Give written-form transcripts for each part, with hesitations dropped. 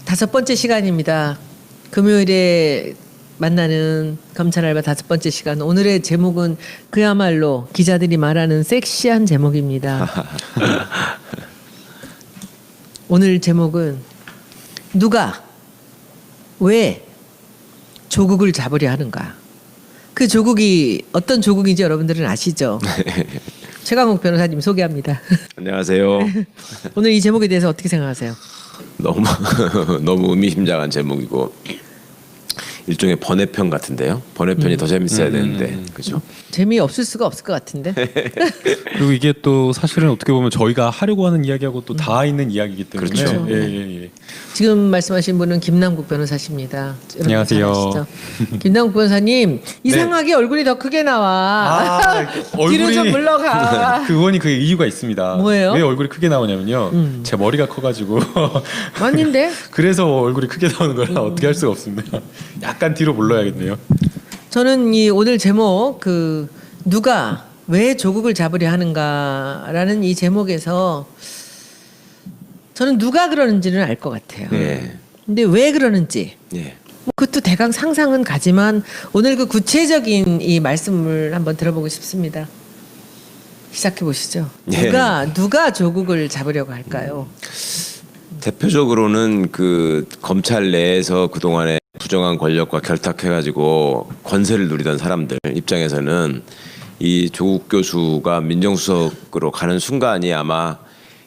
다섯 번째 시간입니다. 금요일에 만나는 검찰 알바 다섯 번째 시간. 오늘의 제목은 그야말로 기자들이 말하는 섹시한 제목입니다. 오늘 제목은 누가 왜 조국을 잡으려 하는가. 그 조국이 어떤 조국인지 여러분들은 아시죠? 최강욱 변호사님 소개합니다. 안녕하세요. 오늘 이 제목에 대해서 어떻게 생각하세요? 너무 의미심장한 제목이고 일종의 번외편 같은데요. 번외편이 더 재밌어야 되는데, 그렇죠? 재미없을 수가 없을 것 같은데. 그리고 이게 또 사실은 어떻게 보면 저희가 하려고 하는 이야기하고 또 닿아 있는 이야기이기 때문에. 그렇죠. 예. 지금 말씀하신 분은 김남국 변호사십니다. 안녕하세요. 김남국 변호사님 이상하게 얼굴이 더 크게 나와. 뒤로 좀 물러가. 그거니 그 이유가 있습니다. 뭐예요? 왜 얼굴이 크게 나오냐면요. 제 머리가 커가지고 아닌데? 그래서 얼굴이 크게 나오는 거라 어떻게 할 수가 없습니다. 약간 뒤로 물러야겠네요. 저는 이 오늘 제목 그 누가 왜 조국을 잡으려 하는가라는 이 제목에서 저는 누가 그러는지는 알 것 같아요. 네. 근데 왜 그러는지 네. 뭐 그것도 대강 상상은 가지만 오늘 그 구체적인 이 말씀을 한번 들어보고 싶습니다. 시작해 보시죠. 네. 누가 조국을 잡으려고 할까요? 대표적으로는 그 검찰 내에서 그동안에 부정한 권력과 결탁해가지고 권세를 누리던 사람들 입장에서는 이 조국 교수가 민정수석으로 가는 순간이 아마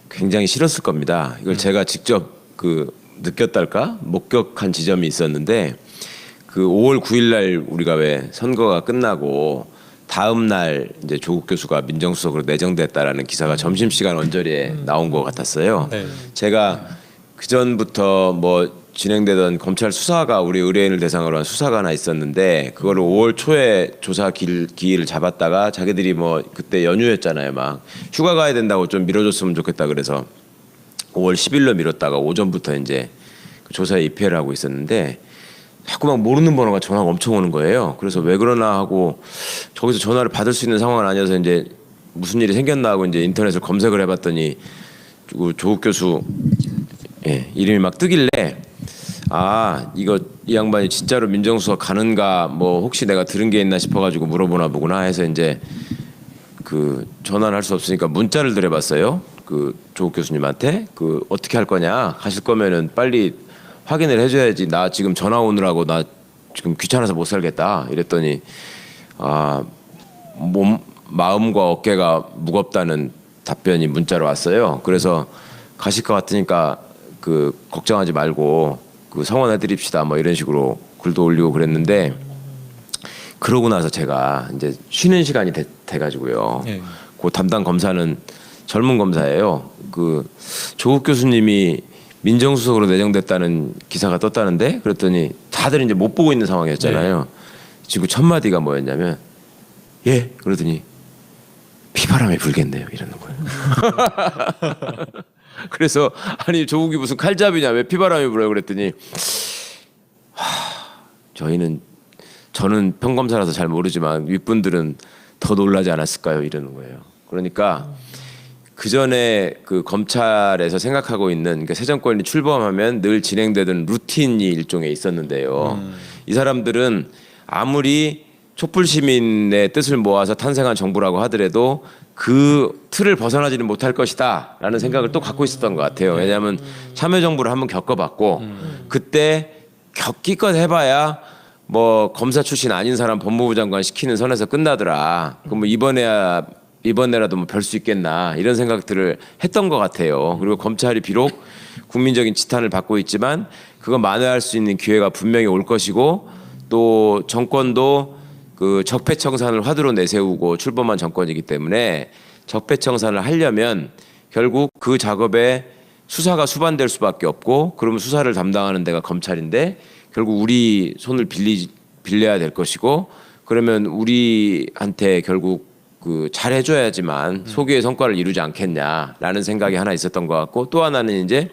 굉장히 싫었을 겁니다. 이걸 제가 직접 그 느꼈달까 목격한 지점이 있었는데 그 5월 9일 날 우리가 왜 선거가 끝나고 다음 날 이제 조국 교수가 민정수석으로 내정됐다라는 기사가 점심시간 언저리에 나온 것 같았어요. 네. 제가 그 전부터 뭐 진행되던 검찰 수사가 우리 의뢰인을 대상으로 한 수사가 하나 있었는데 그거를 5월 초에 조사 기일을 잡았다가 자기들이 뭐 그때 연휴였잖아요. 막 휴가 가야 된다고 좀 미뤄줬으면 좋겠다 그래서 5월 10일로 미뤘다가 오전부터 이제 그 조사에 입회를 하고 있었는데 자꾸 막 모르는 번호가 전화가 엄청 오는 거예요. 그래서 왜 그러나 하고 저기서 전화를 받을 수 있는 상황은 아니어서 이제 무슨 일이 생겼나 하고 이제 인터넷을 검색을 해봤더니 조국 교수 이름이 막 뜨길래 이거 이 양반이 진짜로 민정수석 가는가 뭐 혹시 내가 들은 게 있나 싶어가지고 물어보나 보구나 해서 이제 그 전화를 할 수 없으니까 문자를 드려봤어요. 그 조국 교수님한테 그 어떻게 할 거냐 가실 거면은 빨리 확인을 해줘야지 나 지금 전화 오느라고 나 지금 귀찮아서 못 살겠다 이랬더니 마음과 어깨가 무겁다는 답변이 문자로 왔어요. 그래서 가실 것 같으니까 그 걱정하지 말고 그 성원해드립시다 뭐 이런 식으로 글도 올리고 그랬는데 그러고 나서 제가 이제 쉬는 시간이 돼가지고요. 네. 그 담당 검사는 젊은 검사예요. 그 조국 교수님이 민정수석으로 내정됐다는 기사가 떴다는데 그랬더니 다들 이제 못 보고 있는 상황이었잖아요. 지금 첫 마디가 뭐였냐면 그러더니 비바람이 불겠네요 이러는 거예요. 그래서 아니 조국이 무슨 칼잡이냐 왜 피바람이 불어요 그랬더니 저는 평검사라서 잘 모르지만 윗분들은 더 놀라지 않았을까요 이러는 거예요. 그러니까 그 전에 그 검찰에서 생각하고 있는 그러니까 새 정권이 출범하면 늘 진행되던 루틴이 일종의 있었는데요. 이 사람들은 아무리 촛불 시민의 뜻을 모아서 탄생한 정부라고 하더라도 그 틀을 벗어나지는 못할 것이다 라는 생각을 또 갖고 있었던 것 같아요. 왜냐하면 참여정부를 한번 겪어봤고 그때 기껏 해봐야 뭐 검사 출신 아닌 사람 법무부 장관 시키는 선에서 끝나더라. 그럼 뭐 이번에라도 뭐 별 수 있겠나 이런 생각들을 했던 것 같아요. 그리고 검찰이 비록 국민적인 지탄을 받고 있지만 그거 만회할 수 있는 기회가 분명히 올 것이고 또 정권도 그 적폐청산을 화두로 내세우고 출범한 정권이기 때문에 적폐청산을 하려면 결국 그 작업에 수사가 수반될 수밖에 없고 그러면 수사를 담당하는 데가 검찰인데 결국 우리 손을 빌려야 될 것이고 그러면 우리한테 결국 그 잘해줘야지만 소기의 성과를 이루지 않겠냐라는 생각이 하나 있었던 것 같고 또 하나는 이제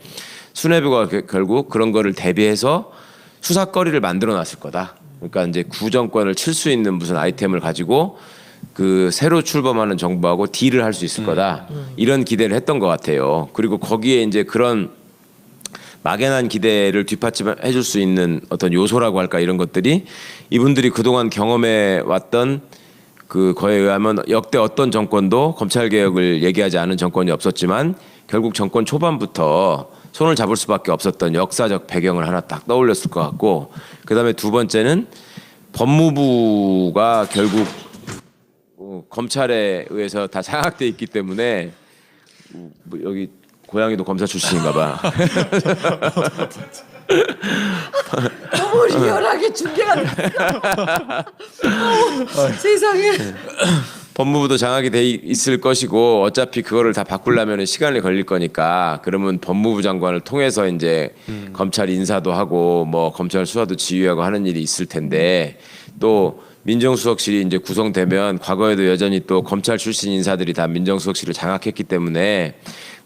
수뇌부가 결국 그런 거를 대비해서 수사거리를 만들어 놨을 거다. 그러니까 이제 구정권을 칠 수 있는 무슨 아이템을 가지고 그 새로 출범하는 정부하고 딜을 할 수 있을 거다. 이런 기대를 했던 것 같아요. 그리고 거기에 이제 그런 막연한 기대를 뒷받침해 줄 수 있는 어떤 요소라고 할까 이런 것들이 이분들이 그동안 경험해 왔던 그 거에 의하면 역대 어떤 정권도 검찰 개혁을 얘기하지 않은 정권이 없었지만 결국 정권 초반부터 손을 잡을 수밖에 없었던 역사적 배경을 하나 딱 떠올렸을 것 같고, 그다음에 두 번째는 법무부가 결국 검찰에 의해서 다 장악돼 있기 때문에 뭐 여기 고양이도 검사 출신인가 봐. 너무 리얼하게 중계가 세상에. 법무부도 장악이 돼 있을 것이고 어차피 그거를 다 바꾸려면 시간이 걸릴 거니까 그러면 법무부 장관을 통해서 이제 검찰 인사도 하고 뭐 검찰 수사도 지휘하고 하는 일이 있을 텐데, 또 민정수석실이 이제 구성되면 과거에도 여전히 또 검찰 출신 인사들이 다 민정수석실을 장악했기 때문에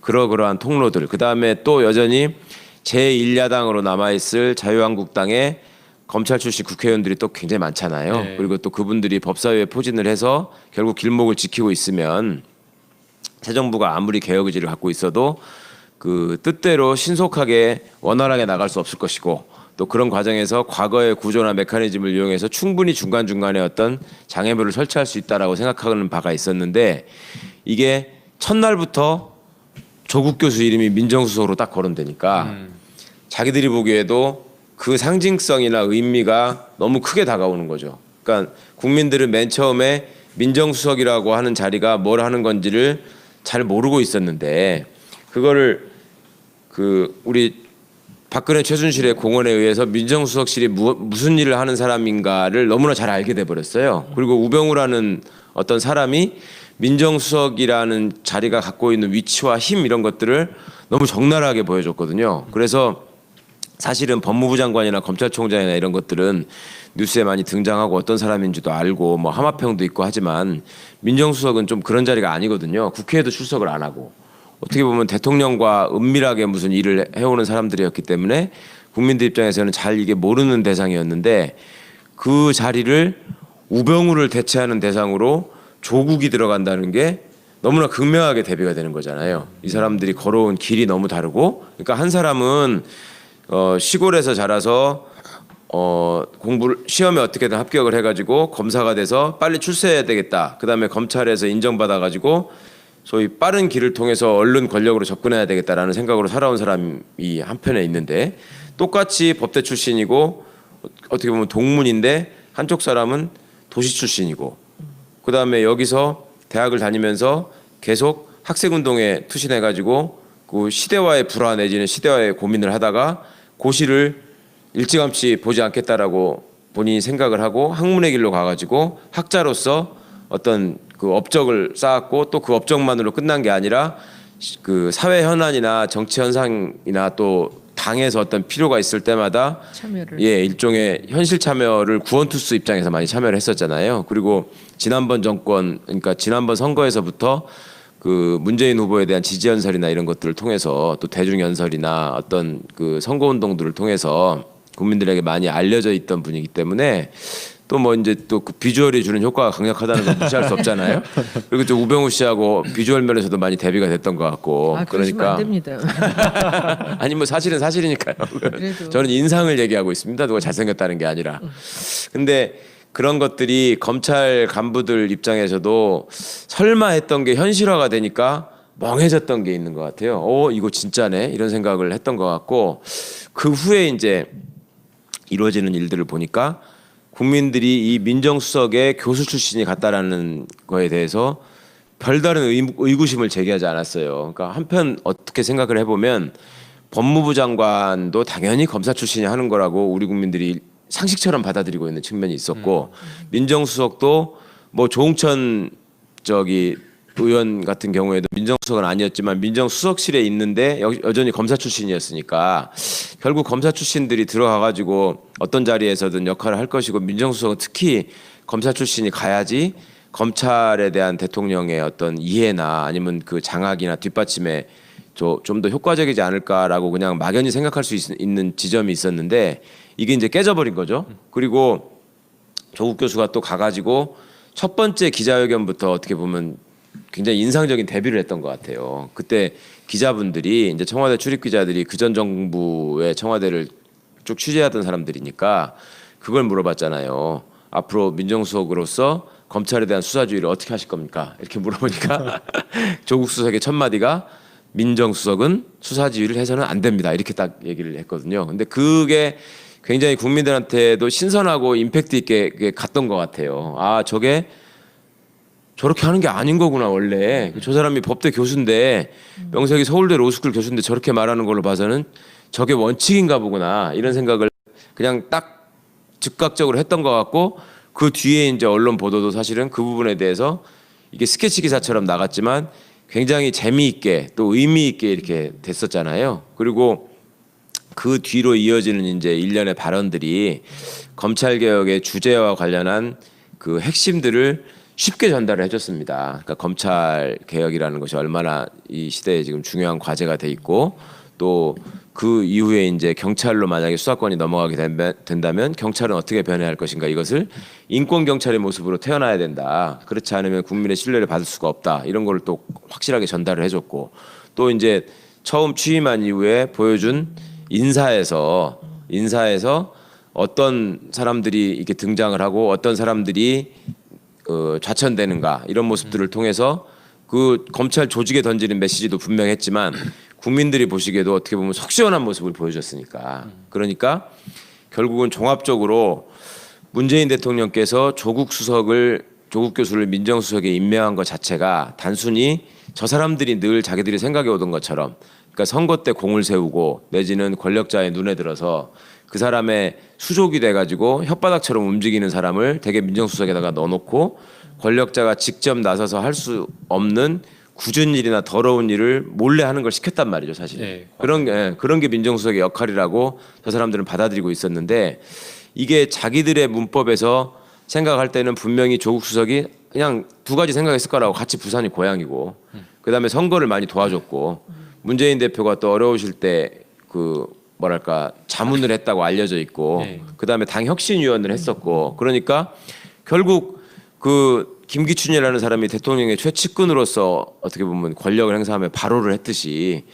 그러한 통로들, 그다음에 또 여전히 제1야당으로 남아있을 자유한국당의 검찰 출신 국회의원들이 또 굉장히 많잖아요. 네. 그리고 또 그분들이 법사위에 포진을 해서 결국 길목을 지키고 있으면 새 정부가 아무리 개혁 의지를 갖고 있어도 그 뜻대로 신속하게 원활하게 나갈 수 없을 것이고, 또 그런 과정에서 과거의 구조나 메커니즘을 이용해서 충분히 중간중간에 어떤 장애물을 설치할 수 있다라고 생각하는 바가 있었는데, 이게 첫날부터 조국 교수 이름이 민정수석으로 딱 거론되니까 자기들이 보기에도 그 상징성이나 의미가 너무 크게 다가오는 거죠. 그러니까 국민들은 맨 처음에 민정수석이라고 하는 자리가 뭘 하는 건지를 잘 모르고 있었는데, 그거를 그 우리 박근혜 최순실의 공언에 의해서 민정수석실이 무슨 일을 하는 사람인가를 너무나 잘 알게 돼 버렸어요. 그리고 우병우라는 어떤 사람이 민정수석이라는 자리가 갖고 있는 위치와 힘 이런 것들을 너무 적나라하게 보여줬거든요. 그래서 사실은 법무부 장관이나 검찰총장이나 이런 것들은 뉴스에 많이 등장하고 어떤 사람인지도 알고 뭐 하마평도 있고 하지만, 민정수석은 좀 그런 자리가 아니거든요. 국회에도 출석을 안 하고 어떻게 보면 대통령과 은밀하게 무슨 일을 해오는 사람들이었기 때문에 국민들 입장에서는 잘 이게 모르는 대상이었는데, 그 자리를 우병우를 대체하는 대상으로 조국이 들어간다는 게 너무나 극명하게 대비가 되는 거잖아요. 이 사람들이 걸어온 길이 너무 다르고, 그러니까 한 사람은 시골에서 자라서 공부를 시험에 어떻게든 합격을 해가지고 검사가 돼서 빨리 출세해야 되겠다. 그다음에 검찰에서 인정받아가지고 소위 빠른 길을 통해서 얼른 권력으로 접근해야 되겠다라는 생각으로 살아온 사람이 한편에 있는데, 똑같이 법대 출신이고 어떻게 보면 동문인데 한쪽 사람은 도시 출신이고, 그다음에 여기서 대학을 다니면서 계속 학생운동에 투신해가지고 그 시대와의 불화 내지는 시대와의 고민을 하다가 고시를 일찌감치 보지 않겠다라고 본인이 생각을 하고 학문의 길로 가가지고 학자로서 어떤 그 업적을 쌓았고, 또 그 업적만으로 끝난 게 아니라 그 사회 현안이나 정치 현상이나 또 당에서 어떤 필요가 있을 때마다 참여를. 일종의 현실 참여를 구원투수 입장에서 많이 참여를 했었잖아요. 그리고 지난번 정권, 그러니까 지난번 선거에서부터 그 문재인 후보에 대한 지지 연설이나 이런 것들을 통해서, 또 대중 연설이나 어떤 그 선거 운동들을 통해서 국민들에게 많이 알려져 있던 분이기 때문에, 또 뭐 이제 또 그 비주얼이 주는 효과가 강력하다는 걸 무시할 수 없잖아요. 그리고 또 우병우 씨하고 비주얼 면에서도 많이 대비가 됐던 것 같고. 그러시면 안 됩니다. 아니 뭐 사실은 사실이니까요. 그래도. 저는 인상을 얘기하고 있습니다. 누가 잘생겼다는 게 아니라. 근데 그런 것들이 검찰 간부들 입장에서도 설마 했던 게 현실화가 되니까 멍해졌던 게 있는 것 같아요. 이거 진짜네 이런 생각을 했던 것 같고, 그 후에 이제 이루어지는 일들을 보니까 국민들이 이 민정수석의 교수 출신이 같다라는 거에 대해서 별다른 의구심을 제기하지 않았어요. 그러니까 한편 어떻게 생각을 해보면 법무부 장관도 당연히 검사 출신이 하는 거라고 우리 국민들이 상식처럼 받아들이고 있는 측면이 있었고, 민정수석도 뭐 조홍천 의원 같은 경우에도 민정수석은 아니었지만 민정수석실에 있는데 여전히 검사 출신이었으니까 결국 검사 출신들이 들어가가지고 어떤 자리에서든 역할을 할 것이고, 민정수석은 특히 검사 출신이 가야지 검찰에 대한 대통령의 어떤 이해나 아니면 그 장악이나 뒷받침에 좀 더 효과적이지 않을까라고 그냥 막연히 생각할 수 있는 지점이 있었는데 이게 이제 깨져버린 거죠. 그리고 조국 교수가 또 가가지고 첫 번째 기자회견부터 어떻게 보면 굉장히 인상적인 데뷔를 했던 것 같아요. 그때 기자분들이 이제 청와대 출입 기자들이 그전 정부의 청와대를 쭉 취재하던 사람들이니까 그걸 물어봤잖아요. 앞으로 민정수석으로서 검찰에 대한 수사주의를 어떻게 하실 겁니까? 이렇게 물어보니까 조국 수석의 첫 마디가 민정수석은 수사지휘를 해서는 안 됩니다. 이렇게 딱 얘기를 했거든요. 근데 그게 굉장히 국민들한테도 신선하고 임팩트 있게 갔던 것 같아요. 아, 저게 저렇게 하는 게 아닌 거구나 원래. 저 사람이 법대 교수인데 명색이 서울대 로스쿨 교수인데 저렇게 말하는 걸로 봐서는 저게 원칙인가 보구나 이런 생각을 그냥 딱 즉각적으로 했던 것 같고 그 뒤에 이제 언론 보도도 사실은 그 부분에 대해서 이게 스케치 기사처럼 나갔지만 굉장히 재미있게 또 의미 있게 이렇게 됐었잖아요. 그리고 그 뒤로 이어지는 이제 일련의 발언들이 검찰 개혁의 주제와 관련한 그 핵심들을 쉽게 전달을 해줬습니다. 그러니까 검찰 개혁이라는 것이 얼마나 이 시대에 지금 중요한 과제가 돼 있고 또 그 이후에 이제 경찰로 만약에 수사권이 넘어가게 된다면 경찰은 어떻게 변해야 할 것인가 이것을 인권 경찰의 모습으로 태어나야 된다. 그렇지 않으면 국민의 신뢰를 받을 수가 없다. 이런 거를 또 확실하게 전달을 해줬고 또 이제 처음 취임한 이후에 보여준 인사에서 어떤 사람들이 이렇게 등장을 하고 어떤 사람들이 좌천되는가 이런 모습들을 통해서 그 검찰 조직에 던지는 메시지도 분명했지만 국민들이 보시기에도 어떻게 보면 속 시원한 모습을 보여줬으니까 그러니까 결국은 종합적으로 문재인 대통령께서 조국 교수를 민정수석에 임명한 것 자체가 단순히 저 사람들이 늘 자기들이 생각해 오던 것처럼 그러니까 선거 때 공을 세우고 내지는 권력자의 눈에 들어서 그 사람의 수족이 돼가지고 혓바닥처럼 움직이는 사람을 대개 민정수석에다가 넣어놓고 권력자가 직접 나서서 할 수 없는 굳은 일이나 더러운 일을 몰래 하는 걸 시켰단 말이죠, 사실. 네. 그런 게 민정수석의 역할이라고 저 사람들은 받아들이고 있었는데 이게 자기들의 문법에서 생각할 때는 분명히 조국 수석이 그냥 두 가지 생각했을 거라고 같이 부산이 고향이고 그다음에 선거를 많이 도와줬고 문재인 대표가 또 어려우실 때 그 뭐랄까 자문을 했다고 알려져 있고 네. 그다음에 당 혁신위원을 했었고 그러니까 결국 그 김기춘이라는 사람이 대통령의 최측근으로서 어떻게 보면 권력을 행사하며 발호를 했듯이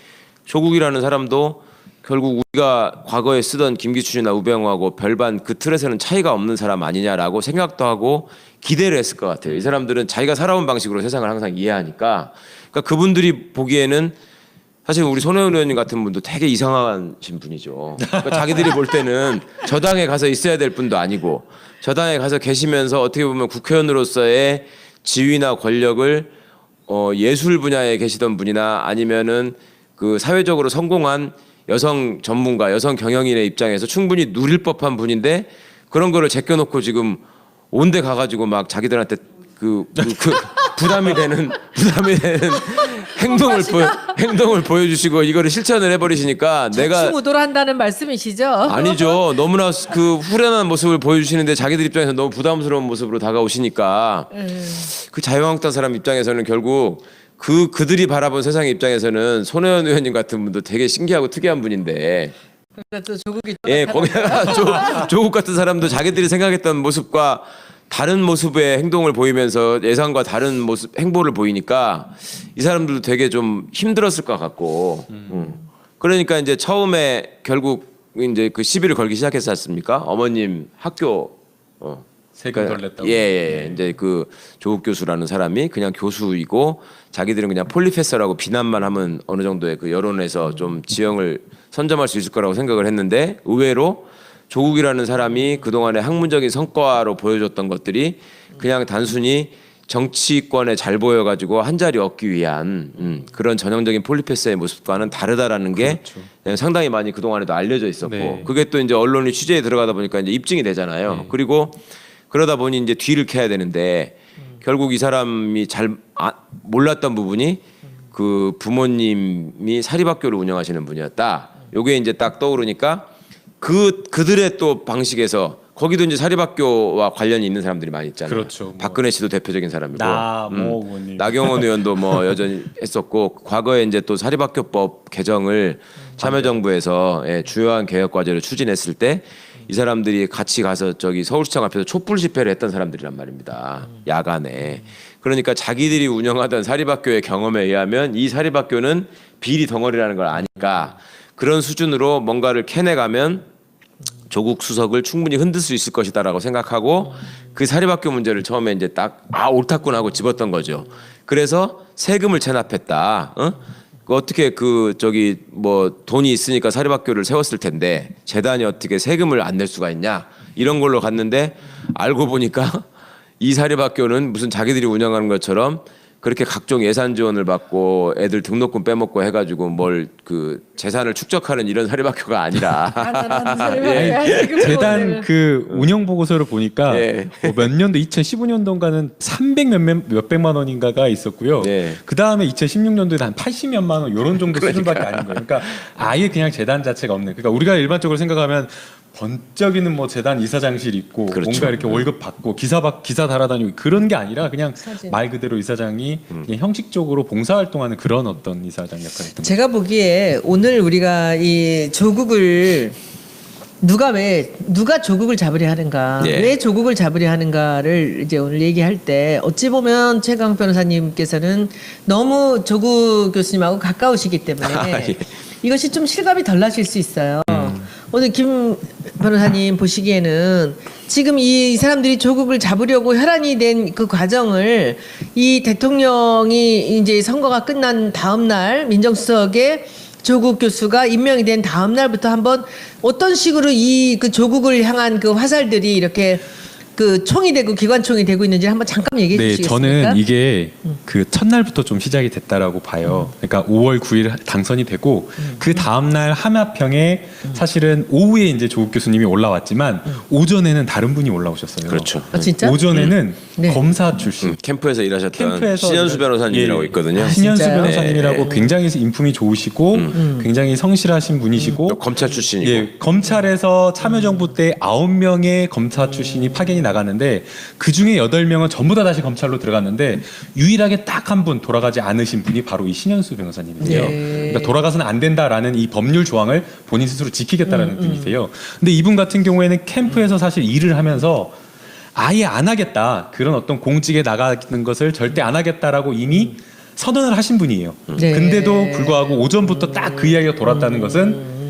조국이라는 사람도 결국 우리가 과거에 쓰던 김기춘이나 우병우하고 별반 그 틀에서는 차이가 없는 사람 아니냐라고 생각도 하고 기대를 했을 것 같아요. 이 사람들은 자기가 살아온 방식으로 세상을 항상 이해하니까 그러니까 그분들이 보기에는 사실 우리 손혜원 의원님 같은 분도 되게 이상하신 분이죠. 그러니까 자기들이 볼 때는 저 당에 가서 있어야 될 분도 아니고 저 당에 가서 계시면서 어떻게 보면 국회의원으로서의 지위나 권력을 예술 분야에 계시던 분이나 아니면은 그 사회적으로 성공한 여성 전문가, 여성 경영인의 입장에서 충분히 누릴 법한 분인데 그런 거를 제껴놓고 지금 온데 가가지고 막 자기들한테 부담이 되는 행동을 보여주시고 이거를 실천을 해버리시니까 내가 충우도로 한다는 말씀이시죠? 아니죠. 너무나 그 후련한 모습을 보여주시는데 자기들 입장에서 너무 부담스러운 모습으로 다가오시니까 그 자유한국당 사람 입장에서는 결국 그들이 바라본 세상의 입장에서는 손혜원 의원님 같은 분도 되게 신기하고 특이한 분인데 그러니까 또 조국이 예 거기다가 조국 같은 사람도 자기들이 생각했던 모습과 다른 모습의 행동을 보이면서 예상과 다른 모습 행보를 보이니까 이 사람들도 되게 좀 힘들었을 것 같고 그러니까 이제 처음에 결국 이제 그 시비를 걸기 시작했지 않습니까? 어머님 학교 세금 덜 냈다고. 예. 이제 그 조국 교수라는 사람이 그냥 교수이고 자기들은 그냥 폴리페서라고 비난만 하면 어느 정도의 그 여론에서 좀 지형을 선점할 수 있을 거라고 생각을 했는데 의외로 조국이라는 사람이 그동안의 학문적인 성과로 보여줬던 것들이 그냥 단순히 정치권에 잘 보여가지고 한 자리 얻기 위한 그런 전형적인 폴리페서의 모습과는 다르다라는 게 상당히 많이 그동안에도 알려져 있었고 네. 그게 또 이제 언론이 취재에 들어가다 보니까 이제 입증이 되잖아요. 네. 그리고 그러다 보니 이제 뒤를 캐야 되는데 결국 이 사람이 잘 몰랐던 부분이 그 부모님이 사립학교를 운영하시는 분이었다. 요게 이제 딱 떠오르니까 그들의 또 방식에서 거기도 이제 사립학교와 관련이 있는 사람들이 많이 있잖아요. 그렇죠. 뭐. 박근혜 씨도 대표적인 사람이고, 뭐 의원님. 나경원 의원도 뭐 여전히 했었고, 과거에 이제 또 사립학교법 개정을 참여정부에서 주요한 개혁 과제를 추진했을 때 이 사람들이 같이 가서 저기 서울시청 앞에서 촛불 집회를 했던 사람들이란 말입니다. 야간에. 그러니까 자기들이 운영하던 사립학교의 경험에 의하면 이 사립학교는 비리 덩어리라는 걸 아니까 그런 수준으로 뭔가를 캐내가면 조국 수석을 충분히 흔들 수 있을 것이다라고 생각하고 그 사립학교 문제를 처음에 이제 딱 옳다군 하고 집었던 거죠. 그래서 세금을 체납했다. 어떻게 그 저기 뭐 돈이 있으니까 사립학교를 세웠을 텐데 재단이 어떻게 세금을 안 낼 수가 있냐 이런 걸로 갔는데 알고 보니까 이 사립학교는 무슨 자기들이 운영하는 것처럼 그렇게 각종 예산 지원을 받고 애들 등록금 빼먹고 해가지고 뭘 그 재산을 축적하는 이런 사립학교가 아니라 재단 그 운영 보고서를 보니까 예. 몇 년도 2015년도인가는 300 몇백만 원인가가 있었고요. 예. 그 다음에 2016년도에 한 80몇만 원 이런 정도 수준밖에 아닌 거예요. 그러니까 아예 그냥 재단 자체가 없는. 그러니까 우리가 일반적으로 생각하면 번쩍이는 뭐 재단 이사장실 있고 그렇죠. 뭔가 이렇게 월급 받고 기사 달아다니고 그런 게 아니라 그냥 사진. 말 그대로 이사장이 그냥 형식적으로 봉사활동하는 그런 어떤 이사장 역할이었던 제가 보기에 오늘 우리가 이 조국을 누가 조국을 잡으려 하는가, 예. 왜 조국을 잡으려 하는가를 이제 오늘 얘기할 때 어찌 보면 최강 변호사님께서는 너무 조국 교수님하고 가까우시기 때문에 예. 이것이 좀 실감이 덜 나실 수 있어요. 오늘 김 변호사님 보시기에는 지금 이 사람들이 조국을 잡으려고 혈안이 된 그 과정을 이 대통령이 이제 선거가 끝난 다음 날 민정수석에 조국 교수가 임명이 된 다음 날부터 한번 어떤 식으로 이 그 조국을 향한 그 화살들이 이렇게 그 총이 되고 기관총이 되고 있는지 한번 잠깐 얘기해 네, 주시겠습니까? 저는 이게 그 첫날부터 좀 시작이 됐다라고 봐요. 그러니까 5월 9일 당선이 되고 그 다음 날 함야평에 사실은 오후에 이제 조국 교수님이 올라왔지만 오전에는 다른 분이 올라오셨어요. 그렇죠. 아, 진짜? 오전에는 네. 검사 출신. 캠프에서 일하셨던 캠프에서 신현수 변호사님이라고 예, 있거든요. 신현수 진짜요? 변호사님이라고 네. 굉장히 인품이 좋으시고 굉장히 성실하신 분이시고 또 검찰 출신이고. 예, 검찰에서 참여정부 때 9명의 검사 출신이 파견이 나갔는데 그 중에 8명은 전부 다 다시 검찰로 들어갔는데 유일하게 딱 한 분 돌아가지 않으신 분이 바로 이 신현수 변호사님이세요. 네. 그러니까 돌아가서는 안 된다라는 이 법률 조항을 본인 스스로 지키겠다라는 분이세요. 근데 이분 같은 경우에는 캠프에서 사실 일을 하면서 아예 안 하겠다. 그런 어떤 공직에 나가는 것을 절대 안 하겠다라고 이미 선언을 하신 분이에요. 네. 근데도 불구하고 오전부터 딱 그 이야기가 돌았다는 것은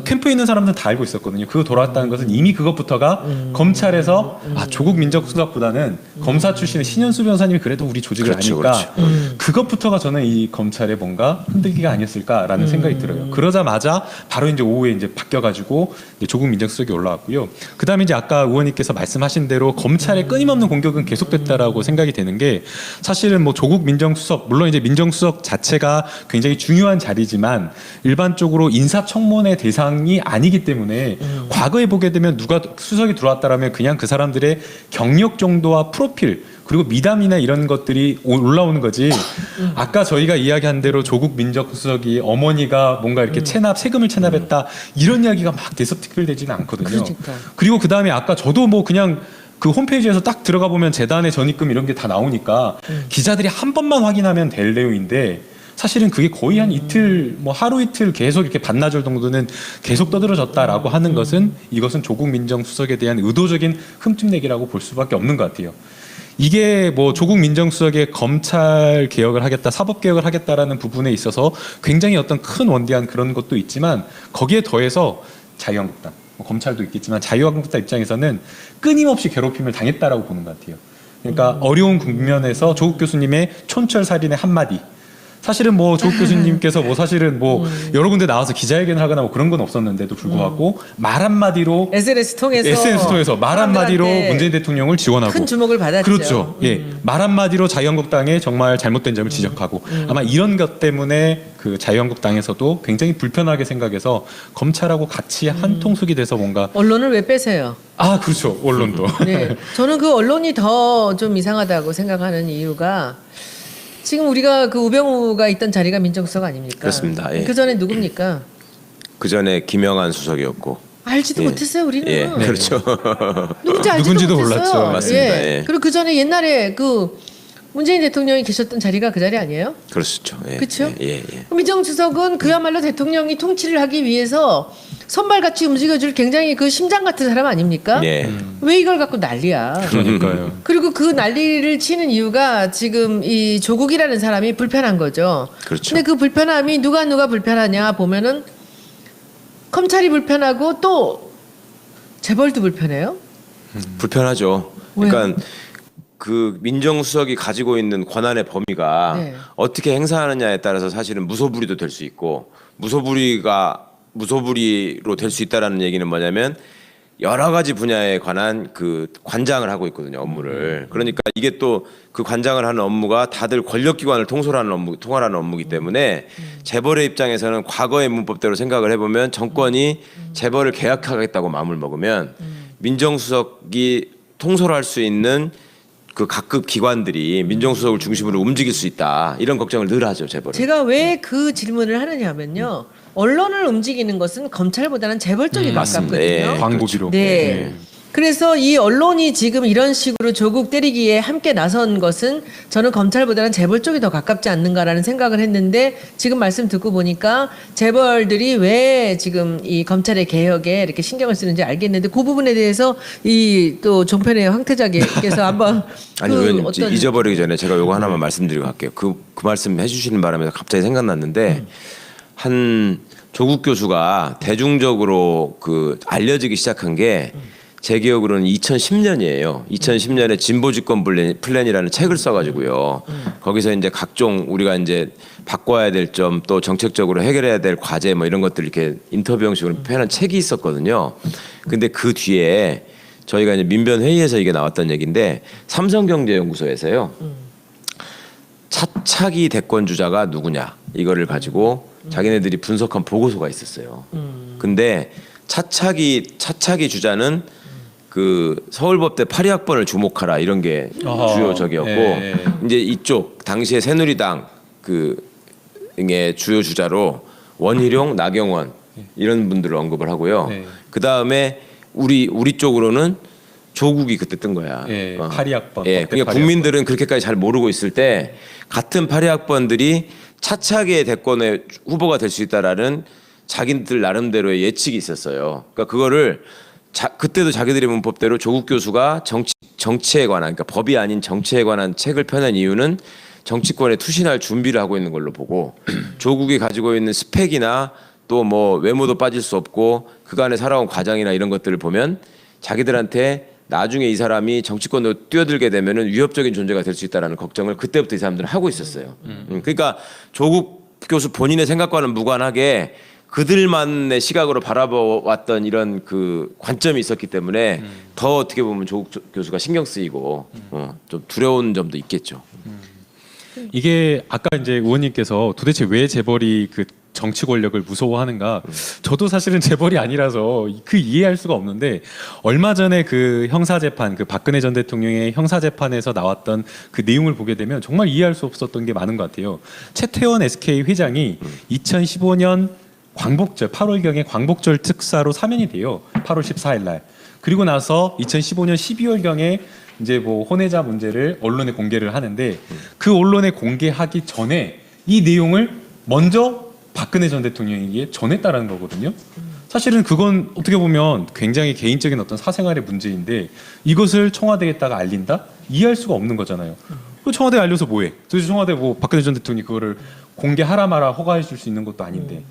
캠프에 있는 사람들은 다 알고 있었거든요. 그거 돌아왔다는 것은 이미 그것부터가 검찰에서 조국 민정수석보다는 검사 출신의 신현수 변호사님이 그래도 우리 조직을 그렇죠, 아니까 그것부터가 저는 이 검찰의 뭔가 흔들기가 아니었을까라는 생각이 들어요. 그러자마자 바로 이제 오후에 이제 바뀌어가지고 이제 조국 민정수석이 올라왔고요. 그다음에 이제 아까 의원님께서 말씀하신 대로 검찰의 끊임없는 공격은 계속됐다라고 생각이 되는 게 사실은 뭐 조국 민정수석 물론 이제 민정수석 자체가 굉장히 중요한 자리지만 일반적으로 인사청문회 대상이 아니기 때문에 과거에 보게 되면 누가 수석이 들어왔다라면 그냥 그 사람들의 경력 정도와 프로필 그리고 미담이나 이런 것들이 올라오는 거지. 아까 저희가 이야기한 대로 조국 민정수석이 어머니가 뭔가 이렇게 세금을 체납했다 이런 이야기가 막 대서특필되지는 않거든요. 그러니까. 그리고 그 다음에 아까 저도 뭐 그냥 그 홈페이지에서 딱 들어가 보면 재단의 전입금 이런 게 다 나오니까 기자들이 한 번만 확인하면 될 내용인데 사실은 그게 거의 한 이틀 뭐 하루 이틀 계속 이렇게 반나절 정도는 계속 떠들어졌다라고 하는 것은 이것은 조국 민정수석에 대한 의도적인 흠집내기라고 볼 수밖에 없는 것 같아요. 이게 뭐 조국 민정수석의 검찰 개혁을 하겠다, 사법 개혁을 하겠다라는 부분에 있어서 굉장히 어떤 큰 원대한 그런 것도 있지만 거기에 더해서 자유한국당, 뭐 검찰도 있겠지만 자유한국당 입장에서는 끊임없이 괴롭힘을 당했다라고 보는 것 같아요. 그러니까 어려운 국면에서 조국 교수님의 촌철살인의 한마디. 사실은 뭐 조국 교수님께서 뭐 사실은 뭐 여러 군데 나와서 기자회견을 하거나 뭐 그런 건 없었는데도 불구하고 말 한마디로 SNS 통해서 말 한마디로 사람들한테 문재인 대통령을 지원하고 큰 주목을 받았죠. 그렇죠. 예, 말 한마디로 자유한국당의 정말 잘못된 점을 지적하고 아마 이런 것 때문에 그 자유한국당에서도 굉장히 불편하게 생각해서 검찰하고 같이 한 통속이 돼서 뭔가 언론을 왜 빼세요? 아 그렇죠 언론도 네, 저는 그 언론이 더 좀 이상하다고 생각하는 이유가 지금 우리가 그 우병우가 있던 자리가 민정수석 아닙니까? 그렇습니다. 예. 그 전에 누굽니까? 그 전에 김영한 수석이었고 알지도 예. 못했어요 우리는. 예, 그렇죠. 누군지 알지도 누군지도 못했어요. 몰랐죠. 맞습니다. 예. 예. 그리고 그 전에 옛날에 그 문재인 대통령이 계셨던 자리가 그 자리 아니에요? 그렇죠. 예, 그렇죠? 예, 예. 민정수석은 그야말로 대통령이 통치를 하기 위해서 선발같이 움직여줄 굉장히 그 심장 같은 사람 아닙니까? 예. 왜 이걸 갖고 난리야? 그러니까요. 그리고 그 난리를 치는 이유가 지금 이 조국이라는 사람이 불편한 거죠. 그렇죠. 근데 그 불편함이 누가 불편하냐 보면은 검찰이 불편하고 또 재벌도 불편해요. 불편하죠. 왜요? 그러니까 그 민정수석이 가지고 있는 권한의 범위가 네. 어떻게 행사하느냐에 따라서 사실은 무소불위도 될 수 있고 무소불위로 될 수 있다라는 얘기는 뭐냐면 여러 가지 분야에 관한 그 관장을 하고 있거든요, 업무를. 그러니까 이게 또 그 관장을 하는 업무가 다들 권력기관을 통할하는 업무이기 때문에 재벌의 입장에서는 과거의 문법대로 생각을 해보면 정권이 재벌을 개혁하겠다고 마음을 먹으면 민정수석이 통솔할 수 있는 그 각급 기관들이 민정수석을 중심으로 움직일 수 있다, 이런 걱정을 늘 하죠, 재벌은. 제가 왜 그 질문을 하느냐면요. 언론을 움직이는 것은 검찰보다는 재벌 쪽이 맞습니다. 가깝거든요. 예. 광고비로. 네. 그래서 이 언론이 지금 이런 식으로 조국 때리기에 함께 나선 것은 저는 검찰보다는 재벌 쪽이 더 가깝지 않는가라는 생각을 했는데 지금 말씀 듣고 보니까 재벌들이 왜 지금 이 검찰의 개혁에 이렇게 신경을 쓰는지 알겠는데 그 부분에 대해서 이 또 종편의 황태자께서 한번 아니, 그 의원님 어떤 잊어버리기 전에 제가 요거 하나만 말씀드리고 갈게요. 그 말씀 해주시는 바람에 갑자기 생각났는데 한 조국 교수가 대중적으로 그 알려지기 시작한 게 제 기억으로는 2010년이에요. 2010년에 진보집권 플랜이라는 책을 써가지고요. 거기서 이제 각종 우리가 이제 바꿔야 될 점, 또 정책적으로 해결해야 될 과제 뭐 이런 것들 이렇게 인터뷰 형식으로 표현한 책이 있었거든요. 근데 그 뒤에 저희가 이제 민변 회의에서 이게 나왔던 얘기인데 삼성경제연구소에서요. 차차기 대권 주자가 누구냐 이거를 가지고 자기네들이 분석한 보고서가 있었어요. 근데 차차기 주자는 그 서울법대 82학번을 주목하라 이런 게 어허. 주요 적이었고 예. 이제 이쪽 당시에 새누리당 그의 주요 주자로 원희룡, 나경원 이런 분들을 언급을 하고요. 네. 그 다음에 우리 쪽으로는 조국이 그때 뜬 거야. 예, 82학번. 예, 그러니까 국민들은 그렇게까지 잘 모르고 있을 때 같은 82학번들이 차차기의 대권의 후보가 될 수 있다라는 자기들 나름대로의 예측이 있었어요. 그러니까 그거를 그때도 자기들의 문법대로 조국 교수가 정치에 관한, 그러니까 법이 아닌 정치에 관한 책을 펴낸 이유는 정치권에 투신할 준비를 하고 있는 걸로 보고 조국이 가지고 있는 스펙이나 또 뭐 외모도 빠질 수 없고 그간에 살아온 과정이나 이런 것들을 보면 자기들한테 나중에 이 사람이 정치권으로 뛰어들게 되면은 위협적인 존재가 될 수 있다라는 걱정을 그때부터 이 사람들은 하고 있었어요. 그러니까 조국 교수 본인의 생각과는 무관하게 그들만의 시각으로 바라보았던 이런 그 관점이 있었기 때문에 더 어떻게 보면 조국 교수가 신경 쓰이고 좀 두려운 점도 있겠죠. 이게 아까 이제 의원님께서 도대체 왜 재벌이 그 정치 권력을 무서워하는가? 저도 사실은 재벌이 아니라서 그 이해할 수가 없는데 얼마 전에 그 형사 재판, 그 박근혜 전 대통령의 형사 재판에서 나왔던 그 내용을 보게 되면 정말 이해할 수 없었던 게 많은 것 같아요. 최태원 SK 회장이 2015년 광복절 8월경에 광복절 특사로 사면이 돼요. 8월 14일 날. 그리고 나서 2015년 12월경에 이제 뭐 혼외자 문제를 언론에 공개를 하는데 그 언론에 공개하기 전에 이 내용을 먼저 박근혜 전 대통령에게 전했다라는 거거든요. 사실은 그건 어떻게 보면 굉장히 개인적인 어떤 사생활의 문제인데 이것을 청와대에다가 알린다? 이해할 수가 없는 거잖아요. 그 청와대에 알려서 뭐해? 도대체 청와대 뭐 박근혜 전 대통령이 그거를 공개하라 마라 허가해 줄 수 있는 것도 아닌데.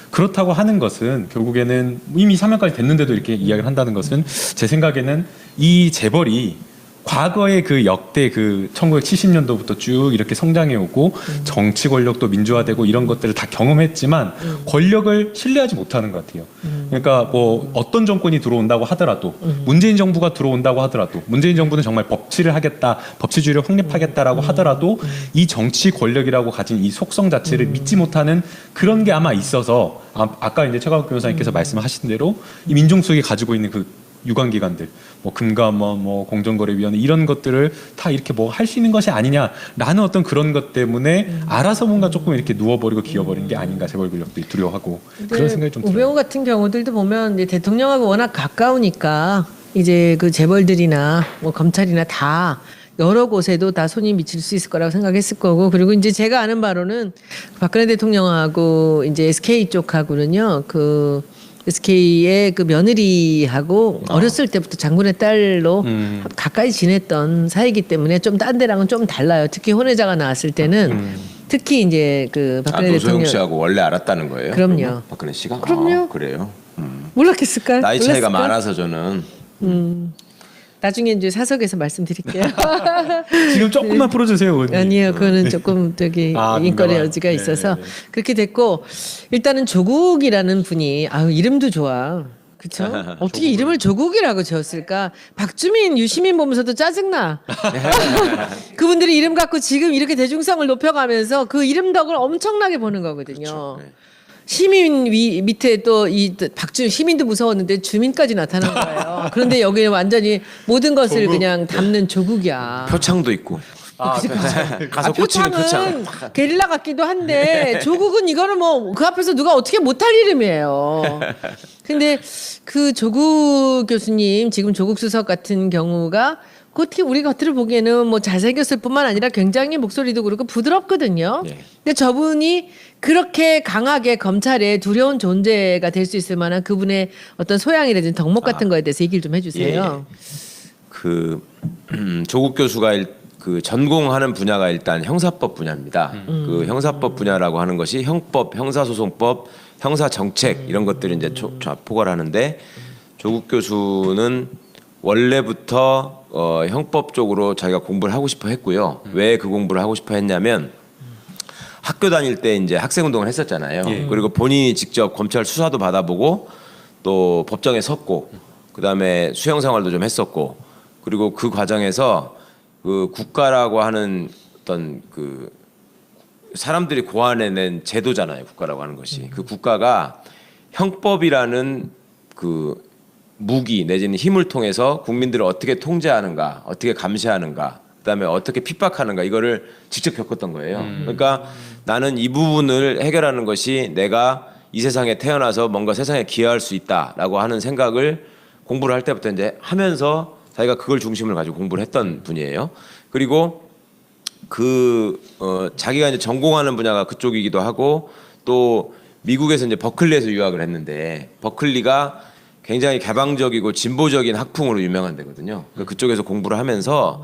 그렇다고 하는 것은 결국에는 이미 사면까지 됐는데도 이렇게 이야기를 한다는 것은 제 생각에는 이 재벌이 과거의 그 역대 그 1970년도부터 쭉 이렇게 성장해 오고 정치 권력도 민주화되고 이런 것들을 다 경험했지만 권력을 신뢰하지 못하는 것 같아요. 그러니까 뭐 어떤 정권이 들어온다고 하더라도 문재인 정부가 들어온다고 하더라도 문재인 정부는 정말 법치를 하겠다, 법치주의를 확립하겠다라고 하더라도 이 정치 권력이라고 가진 이 속성 자체를 믿지 못하는 그런 게 아마 있어서 아까 이제 최강욱 변호사님께서 말씀하신 대로 이 민정수석이 가지고 있는 그 유관기관들, 뭐 금감원, 뭐 공정거래위원회 이런 것들을 다 이렇게 뭐 할 수 있는 것이 아니냐라는 어떤 그런 것 때문에 알아서 뭔가 조금 이렇게 누워버리고 기어버린 게 아닌가, 재벌 권력들이 두려워하고 그런 생각이 좀 들어요. 우병우 같은 경우들도 보면 이제 대통령하고 워낙 가까우니까 이제 그 재벌들이나 뭐 검찰이나 다 여러 곳에도 다 손이 미칠 수 있을 거라고 생각했을 거고, 그리고 이제 제가 아는 바로는 박근혜 대통령하고 이제 SK 쪽하고는요, 그 SK의 그 며느리하고 어렸을 때부터 장군의 딸로 가까이 지냈던 사이기 때문에 좀 딴 데랑은 좀 달라요. 특히 혼외자가 나왔을 때는 특히 이제 그 박근혜 노소영 대통령 씨하고 원래 알았다는 거예요? 그럼요. 그러면? 박근혜 씨가? 그럼요. 아, 그래요. 몰랐겠을까요? 나이 차이가 몰랐을까요? 많아서 저는 나중에 이제 사석에서 말씀드릴게요. 지금 조금만 풀어주세요. 의원님. 아니에요. 그거는 조금 저기 인권의 민감한. 여지가 있어서 네네네. 그렇게 됐고, 일단은 조국이라는 분이 이름도 좋아. 그쵸? 어떻게 이름을 조국이라고 지었을까? 박주민, 유시민 보면서도 짜증나. 그분들이 이름 갖고 지금 이렇게 대중성을 높여가면서 그 이름 덕을 엄청나게 보는 거거든요. 네. 시민 밑에 또 이 시민도 무서웠는데 주민까지 나타난 거예요. 그런데 여기는 완전히 모든 것을 그냥 담는 조국이야. 표창도 있고. 가서 꽂히는 표창. 표창은 게릴라 같기도 한데 조국은 이거는 뭐 그 앞에서 누가 어떻게 못할 이름이에요. 근데 그 조국 교수님, 지금 조국 수석 같은 경우가 어떻게 우리 겉으로 보기에는 뭐 잘생겼을 뿐만 아니라 굉장히 목소리도 그렇고 부드럽거든요. 네. 근데 저분이 그렇게 강하게 검찰에 두려운 존재가 될 수 있을 만한 그분의 어떤 소양이라든지 덕목 같은 거에 대해서 얘기를 좀 해주세요. 그 조국 교수가 그 전공하는 분야가 일단 형사법 분야입니다. 그 형사법 분야라고 하는 것이 형법, 형사소송법, 형사정책 이런 것들을 이제 포괄 하는데, 조국 교수는 원래부터 형법 쪽으로 자기가 공부를 하고 싶어 했고요. 왜 그 공부를 하고 싶어 했냐면, 학교 다닐 때 이제 학생 운동을 했었잖아요. 그리고 본인이 직접 검찰 수사도 받아보고 또 법정에 섰고, 그다음에 수행 생활도 좀 했었고, 그리고 그 과정에서 그 국가라고 하는 어떤 그 사람들이 고안해낸 제도잖아요. 국가라고 하는 것이. 그 국가가 형법이라는 그 무기 내지는 힘을 통해서 국민들을 어떻게 통제하는가, 어떻게 감시하는가, 그다음에 어떻게 핍박하는가, 이거를 직접 겪었던 거예요. 그러니까 나는 이 부분을 해결하는 것이 내가 이 세상에 태어나서 뭔가 세상에 기여할 수 있다라고 하는 생각을 공부를 할 때부터 이제 하면서 자기가 그걸 중심을 가지고 공부를 했던 분이에요. 그리고 자기가 이제 전공하는 분야가 그쪽이기도 하고, 또 미국에서 이제 버클리에서 유학을 했는데, 버클리가 굉장히 개방적이고 진보적인 학풍으로 유명한 데거든요. 그쪽에서 공부를 하면서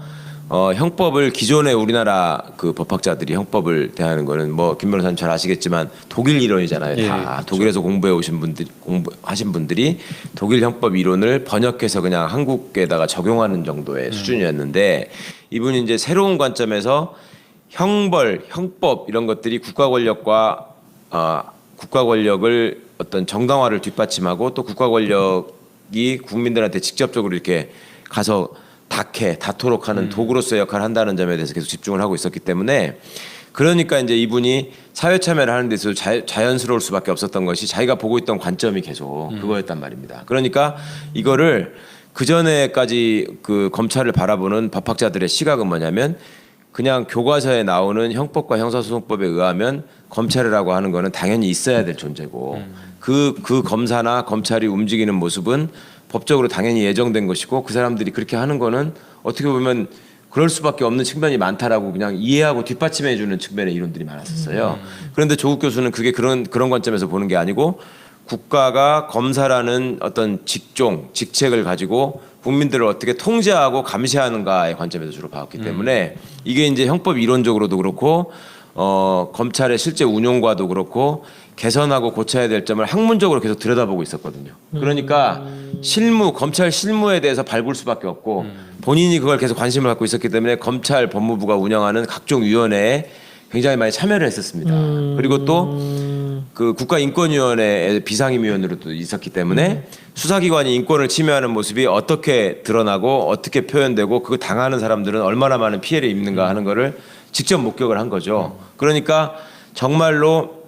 형법을, 기존의 우리나라 그 법학자들이 형법을 대하는 거는 뭐 김 변호사님 잘 아시겠지만 독일 이론이잖아요. 다 그렇죠. 독일에서 공부해 오신 분들, 공부하신 분들이 독일 형법 이론을 번역해서 그냥 한국에다가 적용하는 정도의 수준이었는데, 이분이 이제 새로운 관점에서 형법 이런 것들이 국가 권력을 어떤 정당화를 뒷받침하고, 또 국가 권력이 국민들한테 직접적으로 이렇게 가서 다토록 하는 도구로서의 역할을 한다는 점에 대해서 계속 집중을 하고 있었기 때문에, 그러니까 이제 이분이 사회 참여를 하는 데서 자연스러울 수밖에 없었던 것이 자기가 보고 있던 관점이 계속 그거였단 말입니다. 그러니까 이거를 그 전에까지 그 검찰을 바라보는 법학자들의 시각은 뭐냐면, 그냥 교과서에 나오는 형법과 형사소송법에 의하면 검찰이라고 하는 거는 당연히 있어야 될 존재고, 그 검사나 검찰이 움직이는 모습은 법적으로 당연히 예정된 것이고, 그 사람들이 그렇게 하는 거는 어떻게 보면 그럴 수밖에 없는 측면이 많다라고 그냥 이해하고 뒷받침해 주는 측면의 이론들이 많았었어요. 그런데 조국 교수는 그게 그런 관점에서 보는 게 아니고, 국가가 검사라는 어떤 직책을 가지고 국민들을 어떻게 통제하고 감시하는가의 관점에서 주로 봐왔기 때문에, 이게 이제 형법 이론적으로도 그렇고 검찰의 실제 운용과도 그렇고 개선하고 고쳐야 될 점을 학문적으로 계속 들여다보고 있었거든요. 그러니까 검찰 실무에 대해서 밟을 수밖에 없고, 본인이 그걸 계속 관심을 갖고 있었기 때문에 검찰 법무부가 운영하는 각종 위원회에 굉장히 많이 참여를 했었습니다. 그리고 또 그 국가인권위원회 비상임위원으로도 있었기 때문에 수사기관이 인권을 침해하는 모습이 어떻게 드러나고 어떻게 표현되고 그 당하는 사람들은 얼마나 많은 피해를 입는가 하는 거를 직접 목격을 한 거죠. 그러니까 정말로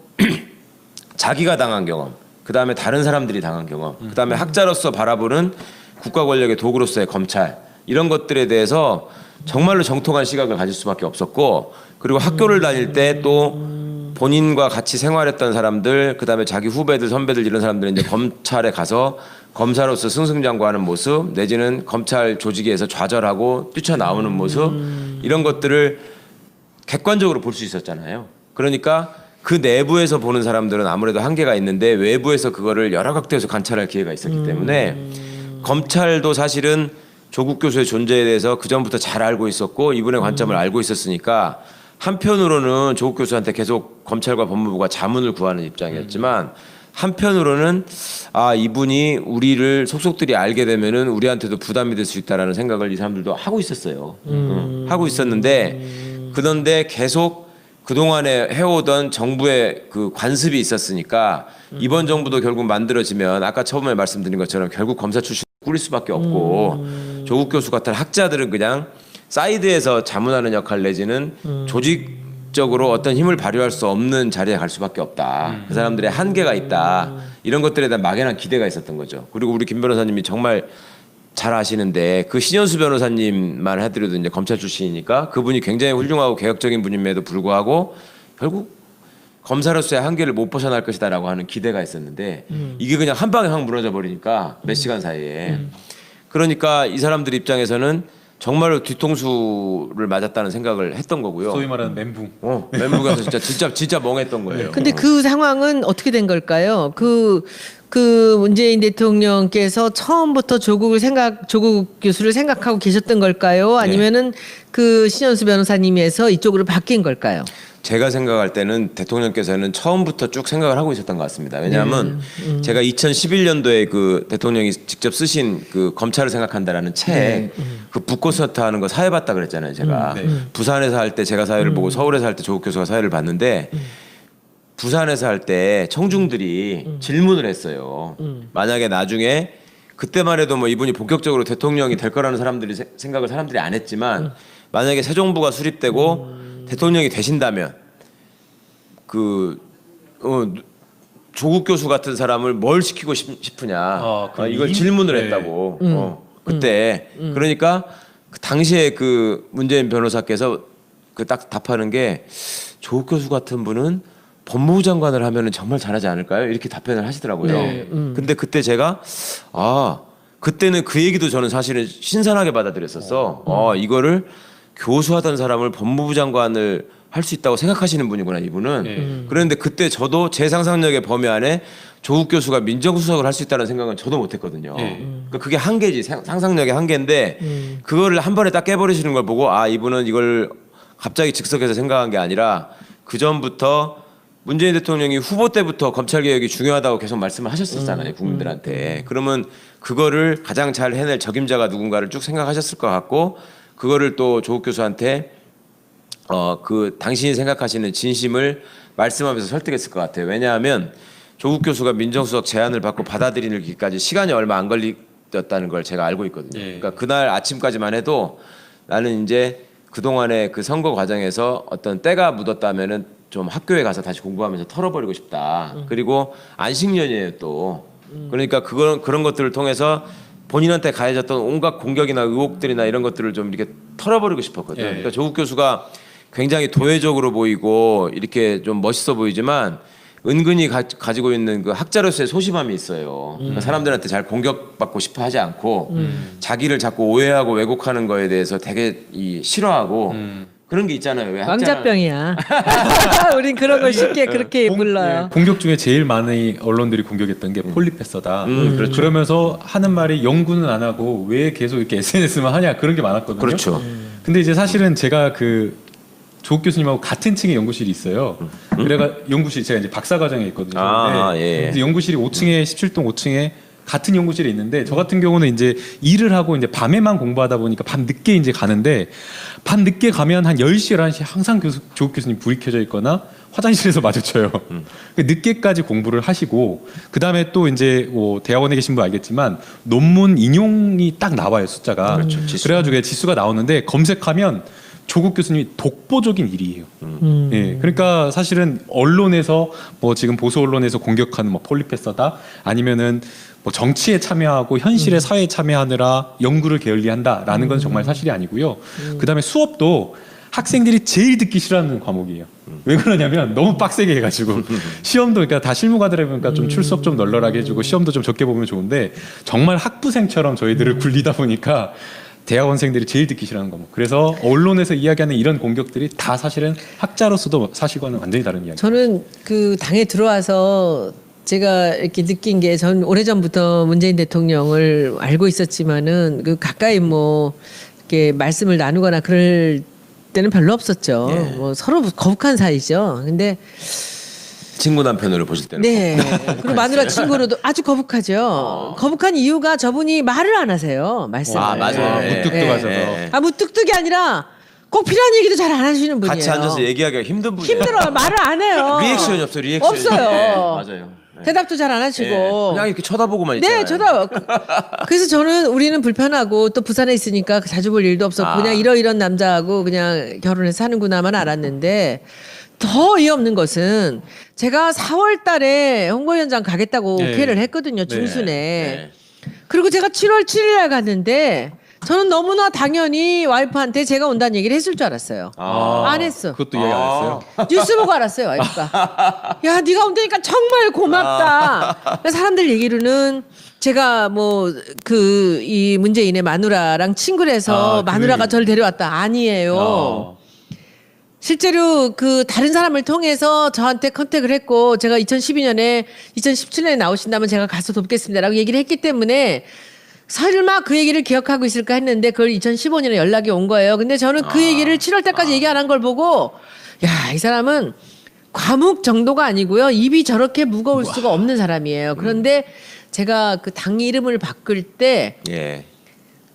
자기가 당한 경험, 그 다음에 다른 사람들이 당한 경험, 그 다음에 학자로서 바라보는 국가 권력의 도구로서의 검찰 이런 것들에 대해서 정말로 정통한 시각을 가질 수밖에 없었고 그리고 학교를 다닐 때 또 본인과 같이 생활했던 사람들 그다음에 자기 후배들 선배들 이런 사람들이 이제 검찰에 가서 검사로서 승승장구하는 모습 내지는 검찰 조직에서 좌절하고 뛰쳐나오는 모습 이런 것들을 객관적으로 볼 수 있었잖아요. 그러니까 그 내부에서 보는 사람들은 아무래도 한계가 있는데 외부에서 그거를 여러 각도에서 관찰할 기회가 있었기 때문에 검찰도 사실은 조국 교수의 존재에 대해서 그전부터 잘 알고 있었고 이분의 관점을 알고 있었으니까 한편으로는 조국 교수한테 계속 검찰과 법무부가 자문을 구하는 입장이었지만 한편으로는 아 이분이 우리를 속속들이 알게 되면은 우리한테도 부담이 될 수 있다라는 생각을 이 사람들도 하고 있었어요. 하고 있었는데 그런데 계속 그동안에 해오던 정부의 그 관습이 있었으니까 이번 정부도 결국 만들어지면 아까 처음에 말씀드린 것처럼 결국 검사 출신 꾸릴 수밖에 없고 조국 교수 같은 학자들은 그냥 사이드에서 자문하는 역할 내지는 조직적으로 어떤 힘을 발휘할 수 없는 자리에 갈 수밖에 없다. 그 사람들의 한계가 있다. 이런 것들에 대한 막연한 기대가 있었던 거죠. 그리고 우리 김 변호사님이 정말 잘 아시는데 그 신현수 변호사님만 해드려도 이제 검찰 출신이니까 그분이 굉장히 훌륭하고 개혁적인 분임에도 불구하고 결국 검사로서의 한계를 못 벗어날 것이다라고 하는 기대가 있었는데 이게 그냥 한 방에 확 무너져 버리니까 몇 시간 사이에 그러니까 이 사람들 입장에서는 정말로 뒤통수를 맞았다는 생각을 했던 거고요. 소위 말하는 멘붕. 멘붕 가서 진짜 멍했던 거예요. 근데 그 상황은 어떻게 된 걸까요? 그 문재인 대통령께서 처음부터 조국 교수를 생각하고 계셨던 걸까요? 아니면은 그 신현수 변호사님에서 이쪽으로 바뀐 걸까요? 제가 생각할 때는 대통령께서는 처음부터 쭉 생각을 하고 있었던 것 같습니다. 왜냐하면 제가 2011년도에 그 대통령이 직접 쓰신 그 검찰을 생각한다라는 책, 그 붓고서트 하는 거 사회 봤다 그랬잖아요. 제가 부산에서 할 때 제가 사회를 보고 서울에서 할 때 조국 교수가 사회를 봤는데 부산에서 할 때 청중들이 질문을 했어요. 만약에 나중에 그때만 해도 뭐 이분이 본격적으로 대통령이 될 거라는 생각을 사람들이 안 했지만 만약에 새 정부가 수립되고 대통령이 되신다면 조국 교수 같은 사람을 뭘 시키고 싶으냐 이걸 질문을 했다고 그때 그러니까 그 당시에 그 문재인 변호사께서 그 딱 답하는 게 조국 교수 같은 분은 법무부 장관을 하면은 정말 잘하지 않을까요? 이렇게 답변을 하시더라고요. 근데 그때 제가 그때는 그 얘기도 저는 사실은 신선하게 받아들였었어. 이거를 교수하던 사람을 법무부 장관을 할 수 있다고 생각하시는 분이구나 이분은. 그런데 그때 저도 제 상상력의 범위 안에 조국 교수가 민정수석을 할 수 있다는 생각은 저도 못했거든요. 그러니까 그게 한계지 상상력의 한계인데 그거를 한 번에 딱 깨버리시는 걸 보고 이분은 이걸 갑자기 즉석에서 생각한 게 아니라 그 전부터 문재인 대통령이 후보 때부터 검찰 개혁이 중요하다고 계속 말씀을 하셨었잖아요 국민들한테. 그러면 그거를 가장 잘 해낼 적임자가 누군가를 쭉 생각하셨을 것 같고. 그거를 또 조국 교수한테 그 당신이 생각하시는 진심을 말씀하면서 설득했을 것 같아요. 왜냐하면 조국 교수가 민정수석 제안을 받고 받아들이기까지 시간이 얼마 안 걸렸다는 걸 제가 알고 있거든요. 그러니까 그날 아침까지만 해도 나는 이제 그동안의 그 선거 과정에서 어떤 때가 묻었다면은 좀 학교에 가서 다시 공부하면서 털어버리고 싶다. 그리고 안식년이에요 또. 그러니까 그런 것들을 통해서 본인한테 가해졌던 온갖 공격이나 의혹들이나 이런 것들을 좀 이렇게 털어버리고 싶었거든요. 그러니까 조국 교수가 굉장히 도회적으로 보이고 이렇게 좀 멋있어 보이지만 은근히 가지고 있는 그 학자로서의 소심함이 있어요. 그러니까 사람들한테 잘 공격받고 싶어 하지 않고 자기를 자꾸 오해하고 왜곡하는 거에 대해서 되게 싫어하고 그런 게 있잖아요. 왜 왕자병이야. 우린 그런 걸 쉽게 그렇게 불러요. 공격 중에 제일 많이 언론들이 공격했던 게 폴리페서다. 그렇죠. 그러면서 하는 말이 연구는 안 하고 왜 계속 이렇게 SNS만 하냐 그런 게 많았거든요. 그렇죠. 근데 이제 사실은 제가 그 조국 교수님하고 같은 층에 연구실이 있어요. 그래가 연구실 제가 이제 박사과정에 있거든요. 그래서 연구실이 5층에 17동 5층에 같은 연구실에 있는데 저 같은 경우는 이제 일을 하고 이제 밤에만 공부하다 보니까 밤 늦게 이제 가는데 밤 늦게 가면 한 10시, 11시 항상 조국 교수님 불이 켜져 있거나 화장실에서 마주쳐요. 늦게까지 공부를 하시고 그다음에 또 이제 뭐 대학원에 계신 분 알겠지만 논문 인용이 딱 나와요, 숫자가. 그렇죠, 그래가지고 지수가 나오는데 검색하면 조국 교수님이 독보적인 일이에요. 예, 그러니까 사실은 언론에서 뭐 지금 보수 언론에서 공격하는 뭐 폴리페서다 아니면은 뭐 정치에 참여하고 현실의 사회에 참여하느라 연구를 게을리한다라는 건 정말 사실이 아니고요. 그다음에 수업도 학생들이 제일 듣기 싫어하는 과목이에요. 왜 그러냐면 너무 빡세게 해가지고 시험도 그러니까 다 실무가들 해보니까 좀 출석 좀 널널하게 해주고 시험도 좀 적게 보면 좋은데 정말 학부생처럼 저희들을 굴리다 보니까 대학원생들이 제일 듣기 싫어하는 과목. 그래서 언론에서 이야기하는 이런 공격들이 다 사실은 학자로서도 사실과는 완전히 다른 이야기. 저는 그 당에 들어와서 제가 이렇게 느낀 게 전 오래전부터 문재인 대통령을 알고 있었지만은 그 가까이 뭐 이렇게 말씀을 나누거나 그럴 때는 별로 없었죠. 예. 뭐 서로 거북한 사이죠. 근데 친구 남편으로 보실 때는 네. 그리고 마누라 친구로도 아주 거북하죠. 거북한 이유가 저분이 말을 안 하세요. 말씀을. 아, 맞아요. 예. 무뚝뚝하셔서. 예. 아, 무뚝뚝이 아니라 꼭 필요한 얘기도 잘 안 하시는 분이에요. 같이 앉아서 얘기하기가 힘든 분이에요. 힘들어요. 말을 안 해요. 리액션이 없어요. 리액션이 없어요. 네, 맞아요. 네. 대답도 잘 안 예. 하시고. 그냥 이렇게 쳐다보고만 있잖아요. 네, 그래서 저는 우리는 불편하고 또 부산에 있으니까 자주 볼 일도 없었고 아. 그냥 이런 남자하고 그냥 결혼해서 사는구나만 알았는데 더 어이없는 것은 제가 4월 달에 홍보위원장 가겠다고 네. 오케이를 했거든요. 네. 중순에. 네. 그리고 제가 7월 7일 날 갔는데 저는 너무나 당연히 와이프한테 제가 온다는 얘기를 했을 줄 알았어요. 안 했어. 그것도 이야기 안 했어요. 뉴스 보고 알았어요, 와이프가. 야, 네가 온다니까 정말 고맙다. 사람들 얘기로는 제가 뭐 그 이 문재인의 마누라랑 친구를 해서 아, 마누라가 그 저를 데려왔다. 아니에요. 실제로 그 다른 사람을 통해서 저한테 컨택을 했고 제가 2012년에 2017년에 나오신다면 제가 가서 돕겠습니다라고 얘기를 했기 때문에 설마 그 얘기를 기억하고 있을까 했는데 그걸 2015년에 연락이 온 거예요. 근데 저는 그 얘기를 7월 때까지 얘기 안 한 걸 보고 야, 이 사람은 과묵 정도가 아니고요. 입이 저렇게 무거울 수가 없는 사람이에요. 그런데 제가 그 당 이름을 바꿀 때 예.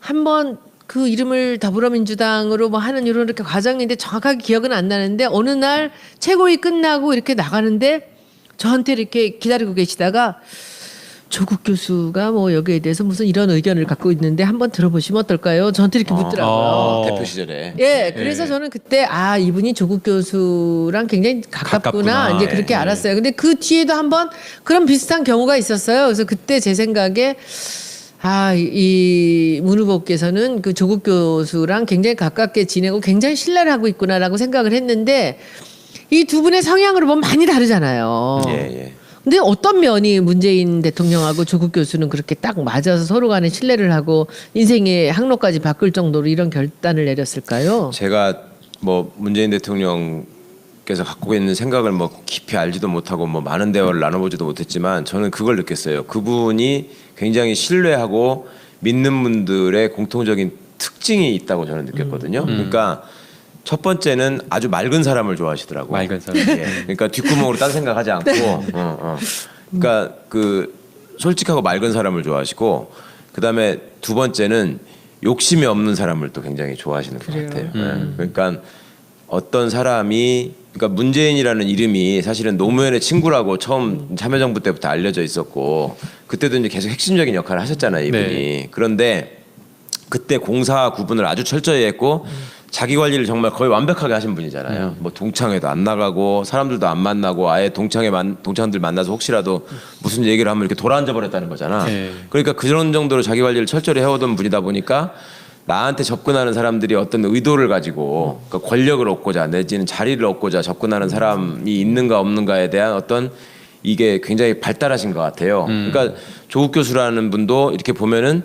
한번 그 이름을 더불어민주당으로 뭐 하는 이렇게 과정인데 정확하게 기억은 안 나는데 어느 날 최고위 끝나고 이렇게 나가는데 저한테 이렇게 기다리고 계시다가 조국 교수가 뭐 여기에 대해서 무슨 이런 의견을 갖고 있는데 한번 들어보시면 어떨까요? 저한테 이렇게 묻더라고요. 대표 시절에. 예, 그래서 저는 그때 아 이분이 조국 교수랑 굉장히 가깝구나, 가깝구나. 이제 그렇게 예, 알았어요. 근데 그 뒤에도 한번 그런 비슷한 경우가 있었어요. 그래서 그때 제 생각에 아, 이 문 후보께서는 그 조국 교수랑 굉장히 가깝게 지내고 굉장히 신뢰를 하고 있구나라고 생각을 했는데 이 두 분의 성향으로 보면 많이 다르잖아요. 예, 예. 근데 어떤 면이 문재인 대통령하고 조국 교수는 그렇게 딱 맞아서 서로 간에 신뢰를 하고 인생의 항로까지 바꿀 정도로 이런 결단을 내렸을까요? 제가 뭐 문재인 대통령께서 갖고 있는 생각을 뭐 깊이 알지도 못하고 뭐 많은 대화를 나눠보지도 못했지만 저는 그걸 느꼈어요. 그분이 굉장히 신뢰하고 믿는 분들의 공통적인 특징이 있다고 저는 느꼈거든요. 그러니까 첫 번째는 아주 맑은 사람을 좋아하시더라고요. 맑은 사람. 예. 그러니까 뒷구멍으로 딴 생각하지 않고, 그러니까 그 솔직하고 맑은 사람을 좋아하시고, 그 다음에 두 번째는 욕심이 없는 사람을 또 굉장히 좋아하시는 것 같아요. 예. 그러니까 어떤 사람이, 그러니까 문재인이라는 이름이 사실은 노무현의 친구라고 처음 참여정부 때부터 알려져 있었고, 그때도 이제 계속 핵심적인 역할을 하셨잖아요, 이분이. 네. 그런데 그때 공사 구분을 아주 철저히 했고. 자기 관리를 정말 거의 완벽하게 하신 분이잖아요. 뭐 동창회도 안 나가고 사람들도 안 만나고 아예 동창들 만나서 혹시라도 무슨 얘기를 하면 이렇게 돌아앉아 버렸다는 거잖아. 네. 그러니까 그런 정도로 자기 관리를 철저히 해오던 분이다 보니까 나한테 접근하는 사람들이 어떤 의도를 가지고 그러니까 권력을 얻고자 내지는 자리를 얻고자 접근하는 사람이 있는가 없는가에 대한 어떤 이게 굉장히 발달하신 것 같아요. 그러니까 조국 교수라는 분도 이렇게 보면은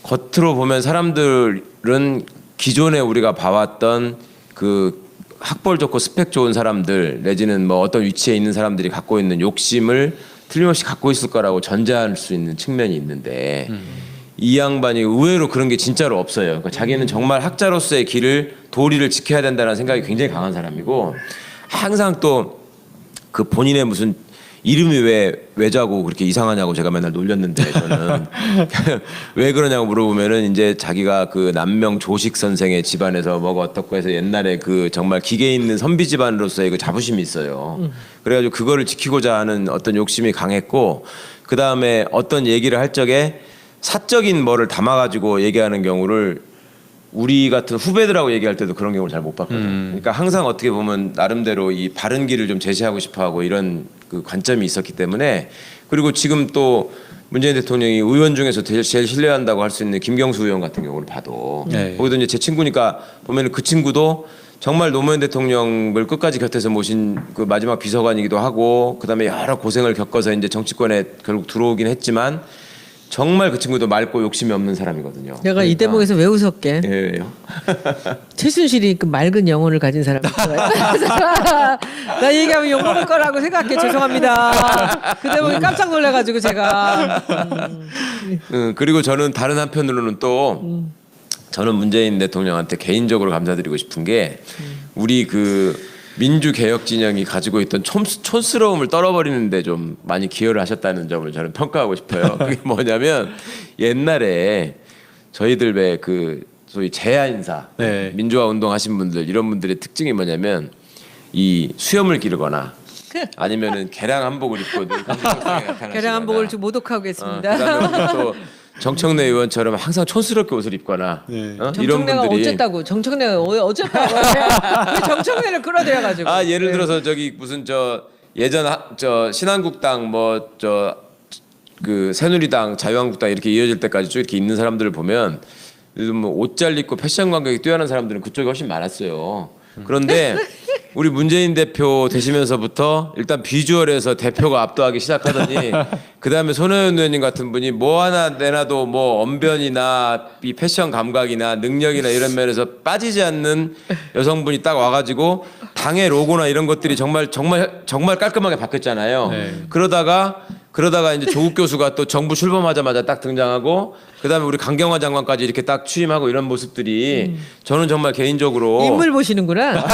겉으로 보면 사람들은 기존에 우리가 봐왔던 그 학벌 좋고 스펙 좋은 사람들 내지는 뭐 어떤 위치에 있는 사람들이 갖고 있는 욕심을 틀림없이 갖고 있을 거라고 전제할 수 있는 측면이 있는데 이 양반이 의외로 그런 게 진짜로 없어요. 그러니까 자기는 정말 학자로서의 길을 도리를 지켜야 된다는 생각이 굉장히 강한 사람이고 항상 또 그 본인의 무슨 이름이 왜 외자고 그렇게 이상하냐고 제가 맨날 놀렸는데 저는 왜 그러냐고 물어보면은 이제 자기가 그 남명 조식 선생의 집안에서 뭐가 어떻고 해서 옛날에 그 정말 기계 있는 선비 집안으로서의 그 자부심이 있어요. 그래가지고 그거를 지키고자 하는 어떤 욕심이 강했고 그 다음에 어떤 얘기를 할 적에 사적인 뭐를 담아가지고 얘기하는 경우를 우리 같은 후배들하고 얘기할 때도 그런 경우를 잘 못 봤거든. 그러니까 항상 어떻게 보면 나름대로 이 바른 길을 좀 제시하고 싶어하고 이런 그 관점이 있었기 때문에 그리고 지금 또 문재인 대통령이 의원 중에서 제일 신뢰한다고 할 수 있는 김경수 의원 같은 경우를 봐도 네. 거기도 이제 제 친구니까 보면 그 친구도 정말 노무현 대통령을 끝까지 곁에서 모신 그 마지막 비서관이기도 하고 그다음에 여러 고생을 겪어서 이제 정치권에 결국 들어오긴 했지만 정말 그 친구도 맑고 욕심이 없는 사람이거든요. 내가 이 대목에서 왜 웃었게? 예, 왜요? 최순실이 그 맑은 영혼을 가진 사람 있어요. 나 얘기하면 욕 먹을 거라고 생각해. 죄송합니다. 그 대목에 깜짝 놀라가지고 제가. 그리고 저는 다른 한편으로는 또 저는 문재인 대통령한테 개인적으로 감사드리고 싶은 게 우리 그 민주개혁 진영이 가지고 있던 촌스러움을 떨어버리는데 좀 많이 기여를 하셨다는 점을 저는 평가하고 싶어요. 그게 뭐냐면 옛날에 저희들 왜 그 소위 재야 인사, 네. 민주화 운동 하신 분들 이런 분들의 특징이 뭐냐면 이 수염을 기르거나 아니면은 개량 한복을 입고 늘 감정성에 나타나시거나 개량 한복을 좀 모독하겠습니다. 그다음에 또 정청래 의원처럼 항상 촌스럽게 옷을 입거나 네. 이런 정청래가 분들이 어쨌다고? 정청래가 어쨌다고? 왜 정청래를 끌어들여가지고? 아 예를 들어서 저기 무슨 저 예전 저 신한국당 뭐 저 그 새누리당 자유한국당 이렇게 이어질 때까지 쭉 이렇게 있는 사람들을 보면 요즘 뭐 옷 잘 입고 패션 감각이 뛰어난 사람들은 그쪽이 훨씬 많았어요. 그런데 우리 문재인 대표 되시면서부터 일단 비주얼에서 대표가 압도하기 시작하더니 그 다음에 손혜원 의원님 같은 분이 뭐 하나 내놔도 뭐 언변이나 이 패션 감각이나 능력이나 이런 면에서 빠지지 않는 여성분이 딱 와가지고 당의 로고나 이런 것들이 정말 깔끔하게 바뀌었잖아요. 네. 그러다가 이제 조국 교수가 또 정부 출범하자마자 딱 등장하고 그다음에 우리 강경화 장관까지 이렇게 딱 취임하고 이런 모습들이 저는 정말 개인적으로 인물 보시는구나.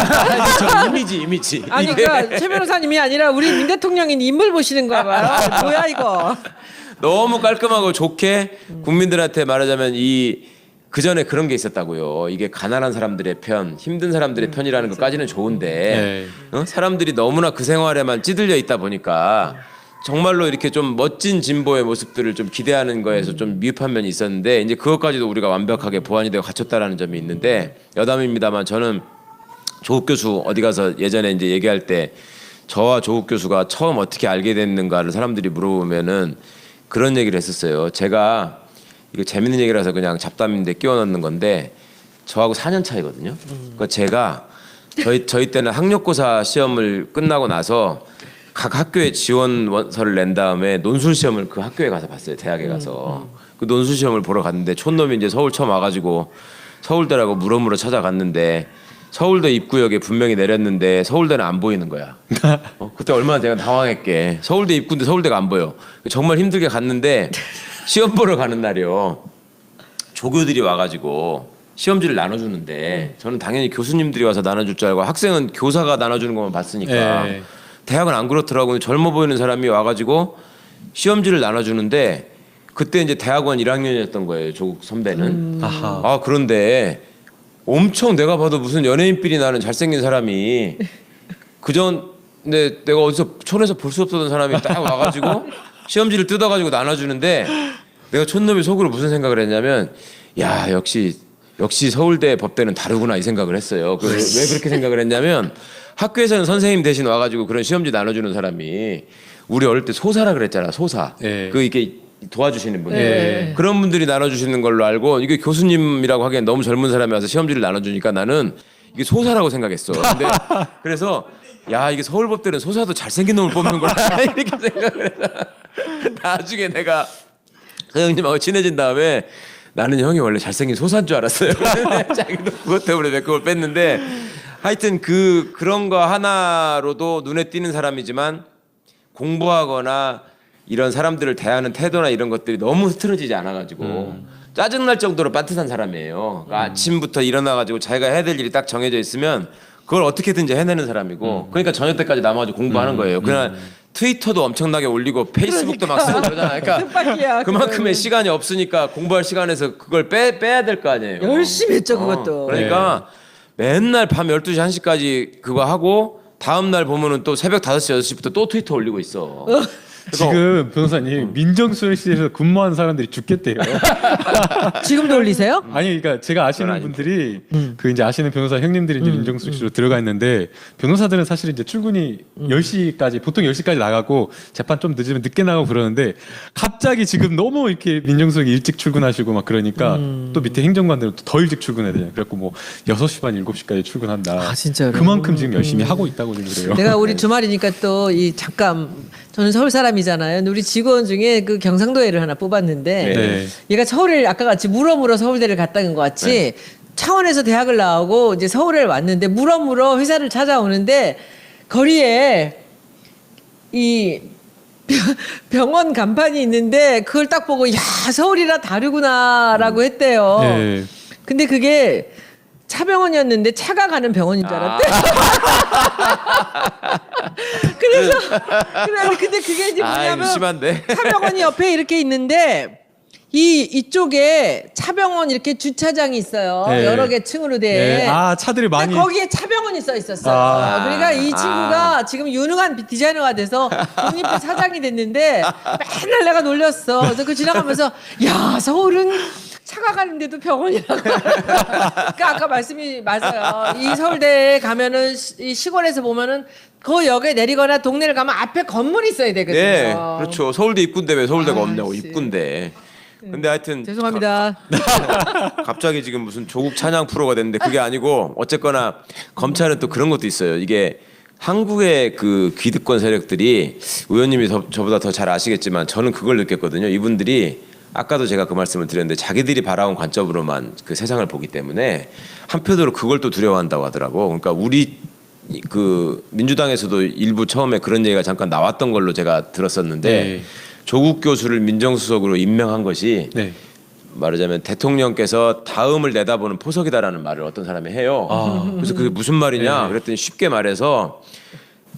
저 이미지 아니 이게 그러니까 최 변호사님이 아니라 우리 민 대통령인 인물 보시는가 봐요. 뭐야 이거? 너무 깔끔하고 좋게 국민들한테 말하자면 그 전에 그런 게 있었다고요. 이게 가난한 사람들의 편, 힘든 사람들의 편이라는 것까지는 좋은데 사람들이 너무나 그 생활에만 찌들려 있다 보니까 정말로 이렇게 좀 멋진 진보의 모습들을 좀 기대하는 거에서 좀 미흡한 면이 있었는데 이제 그것까지도 우리가 완벽하게 보완이 되고 갖췄다라는 점이 있는데 여담입니다만 저는 조국 교수 어디 가서 예전에 이제 얘기할 때 저와 조국 교수가 처음 어떻게 알게 됐는가를 사람들이 물어보면은 그런 얘기를 했었어요. 제가 이거 재밌는 얘기라서 그냥 잡담인데 끼워 넣는 건데 저하고 4년 차이거든요. 그러니까 제가 저희 때는 학력고사 시험을 끝나고 나서 각 학교에 지원서를 낸 다음에 논술 시험을 그 학교에 가서 봤어요. 대학에 가서 그 논술 시험을 보러 갔는데 촌놈이 이제 서울 처음 와가지고 서울대라고 물어물어 찾아갔는데 서울대 입구역에 분명히 내렸는데 서울대는 안 보이는 거야. 그때 얼마나 내가 당황했게. 서울대 입구인데 서울대가 안 보여. 정말 힘들게 갔는데 시험 보러 가는 날이요. 조교들이 와가지고 시험지를 나눠주는데 저는 당연히 교수님들이 와서 나눠줄 줄 알고 학생은 교사가 나눠주는 것만 봤으니까 네. 대학은 안 그렇더라고요. 젊어 보이는 사람이 와가지고 시험지를 나눠주는데 그때 이제 대학원 1학년이었던 거예요. 조국 선배는. 아하. 아 그런데 엄청 내가 봐도 무슨 연예인삘이 나는 잘생긴 사람이 근데 내가 어디서 촌에서 볼 수 없었던 사람이 딱 와가지고 시험지를 뜯어가지고 나눠주는데 내가 촌놈이 속으로 무슨 생각을 했냐면 야 역시 서울대 법대는 다르구나 이 생각을 했어요. 왜 그렇게 생각을 했냐면 학교에서는 선생님 대신 와가지고 그런 시험지 나눠주는 사람이 우리 어릴 때 소사라 그랬잖아. 소사. 네. 그 이렇게 도와주시는 분들. 네. 그런 분들이 나눠주시는 걸로 알고 이게 교수님이라고 하기엔 너무 젊은 사람이 와서 시험지를 나눠주니까 나는 이게 소사라고 생각했어. 근데 그래서 야 이게 서울법대는 소사도 잘생긴 놈을 뽑는구나 이렇게 생각을 해서 나중에 내가 그 형님하고 친해진 다음에 나는 형이 원래 잘생긴 소사인 줄 알았어요. 자기도 그것 때문에 매급을 뺐는데 하여튼 그런 거 하나로도 눈에 띄는 사람이지만 공부하거나 이런 사람들을 대하는 태도나 이런 것들이 너무 흐트러지지 않아가지고 짜증날 정도로 빠듯한 사람이에요. 그러니까 아침부터 일어나가지고 자기가 해야 될 일이 딱 정해져 있으면 그걸 어떻게든지 해내는 사람이고 그러니까 저녁 때까지 남아가지고 공부하는 거예요. 그냥 트위터도 엄청나게 올리고 페이스북도 막 쓰고 그러잖아요. 그러니까 뜻밖이야, 그만큼의 그거는. 시간이 없으니까 공부할 시간에서 그걸 빼야 될 거 아니에요. 열심히 했죠 그것도. 그러니까 맨날 밤 12시 1시까지 그거 하고 다음 날 보면은 또 새벽 5시 6시부터 또 트위터 올리고 있어. 지금 변호사님 민정수석실에서 근무한 사람들이 죽겠대요. 지금도 올리세요? 아니 그러니까 제가 아시는 아닙니다. 분들이 그 이제 아시는 변호사 형님들이 이제 민정수석실로 들어가 있는데 변호사들은 사실 이제 출근이 10시까지 보통 10시까지 나가고 재판 좀 늦으면 늦게 나가고 그러는데 갑자기 지금 너무 이렇게 민정수석이 일찍 출근하시고 막 그러니까 또 밑에 행정관들은 또 더 일찍 출근해야 돼요. 그래갖고 뭐 6시 반 7시까지 출근한다. 아, 진짜로? 그만큼 지금 열심히 하고 있다고 지금 그래요. 내가 우리 주말이니까 또 이 잠깐 저는 서울 사람이잖아요. 근데 우리 직원 중에 그 경상도 애를 하나 뽑았는데 네. 얘가 서울을 아까 같이 물어물어 서울대를 갔다는 것 같이 창원에서 대학을 나오고 이제 서울에 왔는데 물어물어 회사를 찾아오는데 거리에 이 병원 간판이 있는데 그걸 딱 보고 야 서울이라 다르구나라고 했대요. 네. 근데 그게 차병원이었는데 차가 가는 병원인 줄 알았대. 그래서 근데 그게 이제 아, 이거 뭐냐면 심한데. 차병원이 옆에 이렇게 있는데 이쪽에 차병원 이렇게 주차장이 있어요. 네. 여러 개 층으로 돼. 네. 아 차들이 많이 근데 거기에 차병원이 써 있었어요. 아. 그러니까 이 친구가 지금 유능한 디자이너가 돼서 독립부 사장이 됐는데 맨날 내가 놀렸어. 그래서 그 지나가면서 야 서울은 차가 가는데도 병원이라고. 그러니까 아까 말씀이 맞아요. 이 서울대에 가면은 이 시골에서 보면은 그 역에 내리거나 동네를 가면 앞에 건물이 있어야 되거든요. 네, 그렇죠. 서울대 입구인데 왜 서울대가 아, 없냐고 씨. 입구인데. 근데 하여튼 죄송합니다. 갑자기 지금 무슨 조국 찬양 프로가 됐는데 그게 아니고 어쨌거나 검찰은 또 그런 것도 있어요. 이게 한국의 그 기득권 세력들이 의원님이 저보다 더 잘 아시겠지만 저는 그걸 느꼈거든요. 이분들이 아까도 제가 그 말씀을 드렸는데 자기들이 바라온 관점으로만 그 세상을 보기 때문에 한편으로 그걸 또 두려워한다고 하더라고. 그러니까 우리 그 민주당에서도 일부 처음에 그런 얘기가 잠깐 나왔던 걸로 제가 들었었는데 네. 조국 교수를 민정수석으로 임명한 것이 네. 말하자면 대통령께서 다음을 내다보는 포석이다라는 말을 어떤 사람이 해요. 그래서 그게 무슨 말이냐? 그랬더니 쉽게 말해서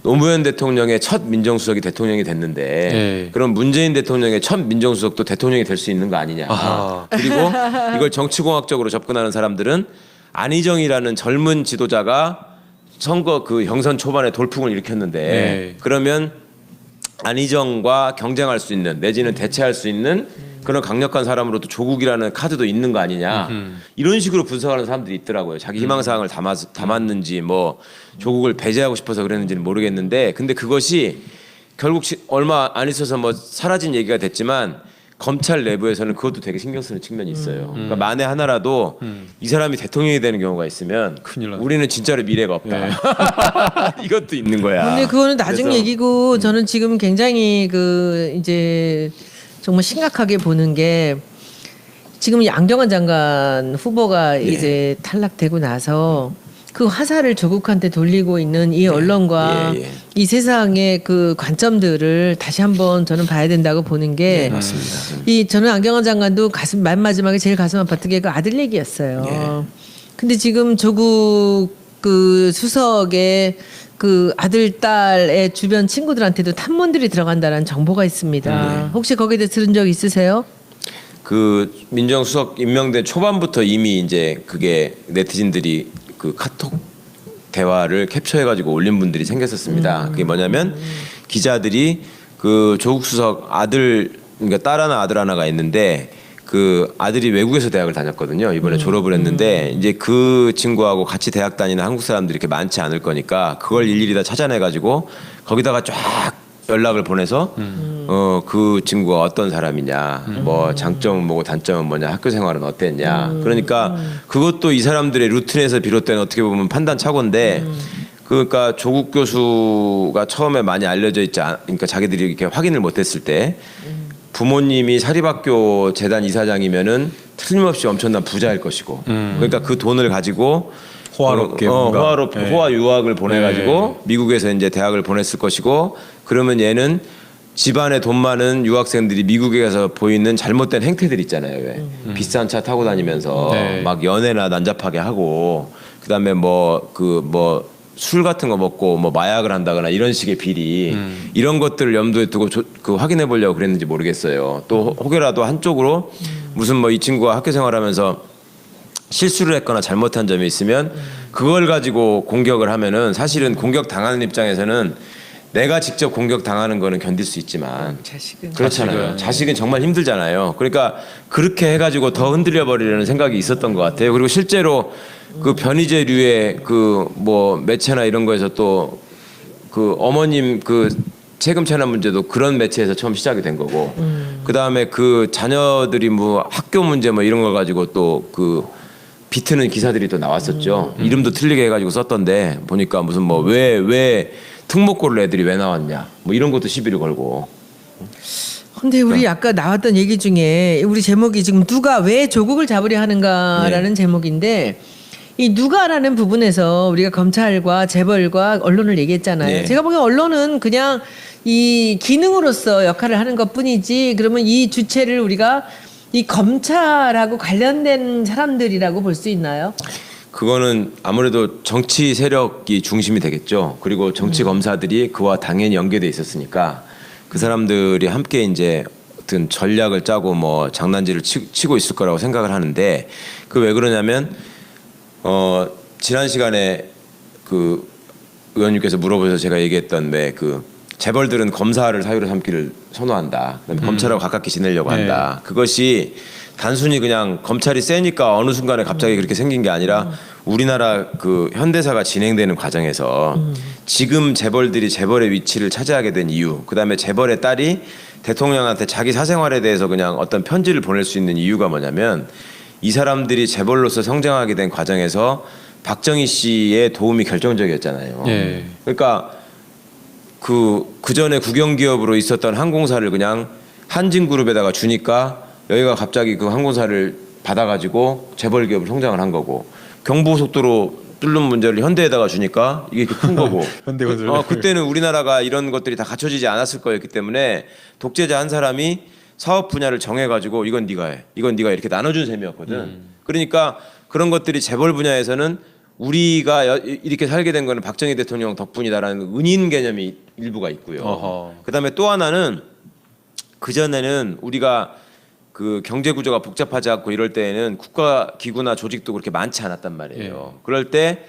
노무현 대통령의 첫 민정수석이 대통령이 됐는데 네. 그럼 문재인 대통령의 첫 민정수석도 대통령이 될 수 있는 거 아니냐? 아하. 그리고 이걸 정치공학적으로 접근하는 사람들은 안희정이라는 젊은 지도자가 선거 그 경선 초반에 돌풍을 일으켰는데 네. 그러면 안희정과 경쟁할 수 있는 내지는 대체할 수 있는 그런 강력한 사람으로도 조국이라는 카드도 있는 거 아니냐 이런 식으로 분석하는 사람들이 있더라고요. 자기 희망사항을 담았는지 뭐 조국을 배제하고 싶어서 그랬는지는 모르겠는데 근데 그것이 결국 얼마 안 있어서 뭐 사라진 얘기가 됐지만 검찰 내부에서는 그것도 되게 신경 쓰는 측면이 있어요. 그러니까 만에 하나라도 이 사람이 대통령이 되는 경우가 있으면 큰일 나네. 우리는 진짜로 미래가 없다. 이것도 있는 거야. 근데 그거는 나중 그래서 얘기고 저는 지금 굉장히 그 이제 정말 심각하게 보는 게 지금 양경원 장관 후보가 이제 탈락되고 나서 그 화살을 조국한테 돌리고 있는 이 언론과 예, 예. 이 세상의 그 관점들을 다시 한번 저는 봐야 된다고 보는 게 맞습니다. 이 저는 안경원 장관도 맨 마지막에 제일 가슴 아팠던 게 그 아들 얘기였어요. 근데 지금 조국 그 수석의 그 아들 딸의 주변 친구들한테도 탐문들이 들어간다는 정보가 있습니다. 혹시 거기에 대해 들은 적 있으세요? 그 민정수석 임명된 초반부터 이미 이제 그게 네티즌들이 그 카톡 대화를 캡처해가지고 올린 분들이 생겼었습니다. 그게 뭐냐면 기자들이 그 조국 수석 아들 그러니까 딸 하나 아들 하나가 있는데 그 아들이 외국에서 대학을 다녔거든요. 이번에 졸업을 했는데 이제 그 친구하고 같이 대학 다니는 한국 사람들이 이렇게 많지 않을 거니까 그걸 일일이 다 찾아내가지고 거기다가 쫙 연락을 보내서 그 친구가 어떤 사람이냐, 뭐 장점은 뭐고 단점은 뭐냐, 학교 생활은 어땠냐. 그러니까 그것도 이 사람들의 루틴에서 비롯된 어떻게 보면 판단 착오인데. 그러니까 조국 교수가 처음에 많이 알려져 있지 그러니까 자기들이 이렇게 확인을 못했을 때 부모님이 사립학교 재단 이사장이면은 틀림없이 엄청난 부자일 것이고, 그러니까 그 돈을 가지고 호화롭게 뭔가. 네. 호화 유학을 보내가지고 미국에서 이제 대학을 보냈을 것이고, 그러면 얘는 집안에 돈 많은 유학생들이 미국에 가서 보이는 잘못된 행태들 있잖아요. 왜 비싼 차 타고 다니면서 네. 막 연애나 난잡하게 하고, 그다음에 술 같은 거 먹고 뭐 마약을 한다거나 이런 식의 비리 이런 것들을 염두에 두고 그 확인해 보려고 그랬는지 모르겠어요. 또 혹여라도 한쪽으로 무슨 뭐 이 친구가 학교 생활하면서 실수를 했거나 잘못한 점이 있으면 그걸 가지고 공격을 하면은 사실은 공격 당하는 입장에서는 내가 직접 공격 당하는 거는 견딜 수 있지만 자식은 그렇잖아요. 자식은 정말 힘들잖아요. 그러니까 그렇게 해가지고 더 흔들려 버리려는 생각이 있었던 것 같아요. 그리고 실제로 그 변희재류의 그 뭐 매체나 이런 거에서 또 그 어머님 그 세금 체납 문제도 그런 매체에서 처음 시작이 된 거고, 그 다음에 그 자녀들이 뭐 학교 문제 뭐 이런 거 가지고 또 그 비트는 기사들이 또 나왔었죠. 이름도 틀리게 해가지고 썼던데 보니까 무슨 뭐 왜 특목고를 애들이 왜 나왔냐 뭐 이런 것도 시비를 걸고. 근데 우리 아까 나왔던 얘기 중에 우리 제목이 지금 누가 왜 조국을 잡으려 하는가라는 제목인데, 이 누가라는 부분에서 우리가 검찰과 재벌과 언론을 얘기했잖아요. 네. 제가 보기엔 언론은 그냥 이 기능으로서 역할을 하는 것뿐이지, 그러면 이 주체를 우리가 이 검찰하고 관련된 사람들이라고 볼 수 있나요? 그거는 아무래도 정치 세력이 중심이 되겠죠. 그리고 정치 검사들이 그와 당연히 연계돼 있었으니까 그 사람들이 함께 이제 어떤 전략을 짜고 뭐 장난질을 치고 있을 거라고 생각을 하는데, 그 왜 그러냐면 지난 시간에 그 의원님께서 물어보셔서 제가 얘기했던 왜 그 재벌들은 검사를 사유로 삼기를 선호한다. 그다음에 검찰하고 가깝게 지내려고 한다. 그것이 단순히 그냥 검찰이 세니까 어느 순간에 갑자기 그렇게 생긴 게 아니라 우리나라 그 현대사가 진행되는 과정에서 지금 재벌들이 재벌의 위치를 차지하게 된 이유, 그다음에 재벌의 딸이 대통령한테 자기 사생활에 대해서 그냥 어떤 편지를 보낼 수 있는 이유가 뭐냐면, 이 사람들이 재벌로서 성장하게 된 과정에서 박정희 씨의 도움이 결정적이었잖아요. 예. 그러니까 그 전에 국영기업으로 있었던 항공사를 그냥 한진그룹에다가 주니까 여기가 갑자기 그 항공사를 받아가지고 재벌 기업을 성장을 한 거고, 경부고속도로 뚫는 문제를 현대에다가 주니까 이게 이렇게 큰 거고. 현대건설. 그때는 우리나라가 이런 것들이 다 갖춰지지 않았을 거였기 때문에 독재자 한 사람이 사업 분야를 정해가지고 이건 네가 해, 이건 네가 해 이렇게 나눠준 셈이었거든. 그러니까 그런 것들이 재벌 분야에서는 우리가 이렇게 살게 된 거는 박정희 대통령 덕분이다라는 은인 개념이 일부가 있고요. 그다음에 또 하나는, 그전에는 우리가 그 경제 구조가 복잡하지 않고 이럴 때에는 국가 기구나 조직도 그렇게 많지 않았단 말이에요. 그럴 때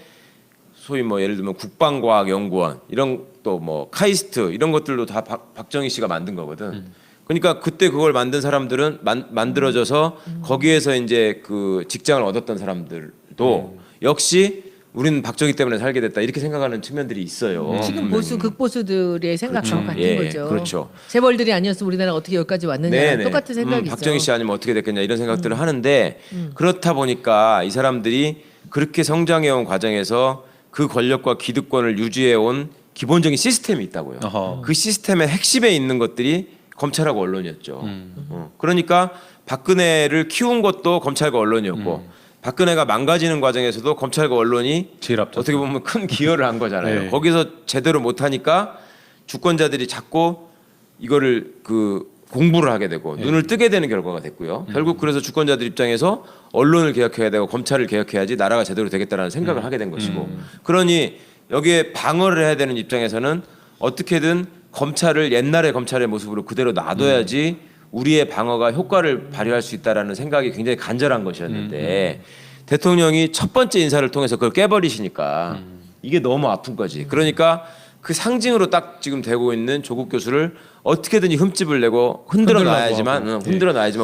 소위 뭐 예를 들면 국방과학연구원 이런 또 뭐 카이스트 이런 것들도 다 박정희 씨가 만든 거거든. 그러니까 그때 그걸 만든 사람들은 만들어져서 거기에서 이제 그 직장을 얻었던 사람들도 역시 우리는 박정희 때문에 살게 됐다 이렇게 생각하는 측면들이 있어요. 지금 보수 극보수들의 생각과 같은 예, 거죠. 그렇죠. 재벌들이 아니었으면 우리나라가 어떻게 여기까지 왔느냐 똑같은 생각이죠. 박정희 씨 아니면 어떻게 됐겠냐 이런 생각들을 하는데, 그렇다 보니까 이 사람들이 그렇게 성장해온 과정에서 그 권력과 기득권을 유지해온 기본적인 시스템이 있다고요. 그 시스템의 핵심에 있는 것들이 검찰하고 언론이었죠. 그러니까 박근혜를 키운 것도 검찰과 언론이었고, 박근혜가 망가지는 과정에서도 검찰과 언론이 제일 앞서 어떻게 보면 큰 기여를 한 거잖아요. 네. 거기서 제대로 못하니까 주권자들이 자꾸 이거를 그 공부를 하게 되고 눈을 뜨게 되는 결과가 됐고요. 결국 그래서 주권자들 입장에서 언론을 개혁해야 되고 검찰을 개혁해야지 나라가 제대로 되겠다라는 생각을 하게 된 것이고, 그러니 여기에 방어를 해야 되는 입장에서는 어떻게든 검찰을 옛날의 검찰의 모습으로 그대로 놔둬야지 우리의 방어가 효과를 발휘할 수 있다라는 생각이 굉장히 간절한 것이었는데, 대통령이 첫 번째 인사를 통해서 그걸 깨버리시니까 이게 너무 아픈 거지. 그러니까 그 상징으로 딱 지금 되고 있는 조국 교수를 어떻게든지 흠집을 내고 흔들어 놔야지만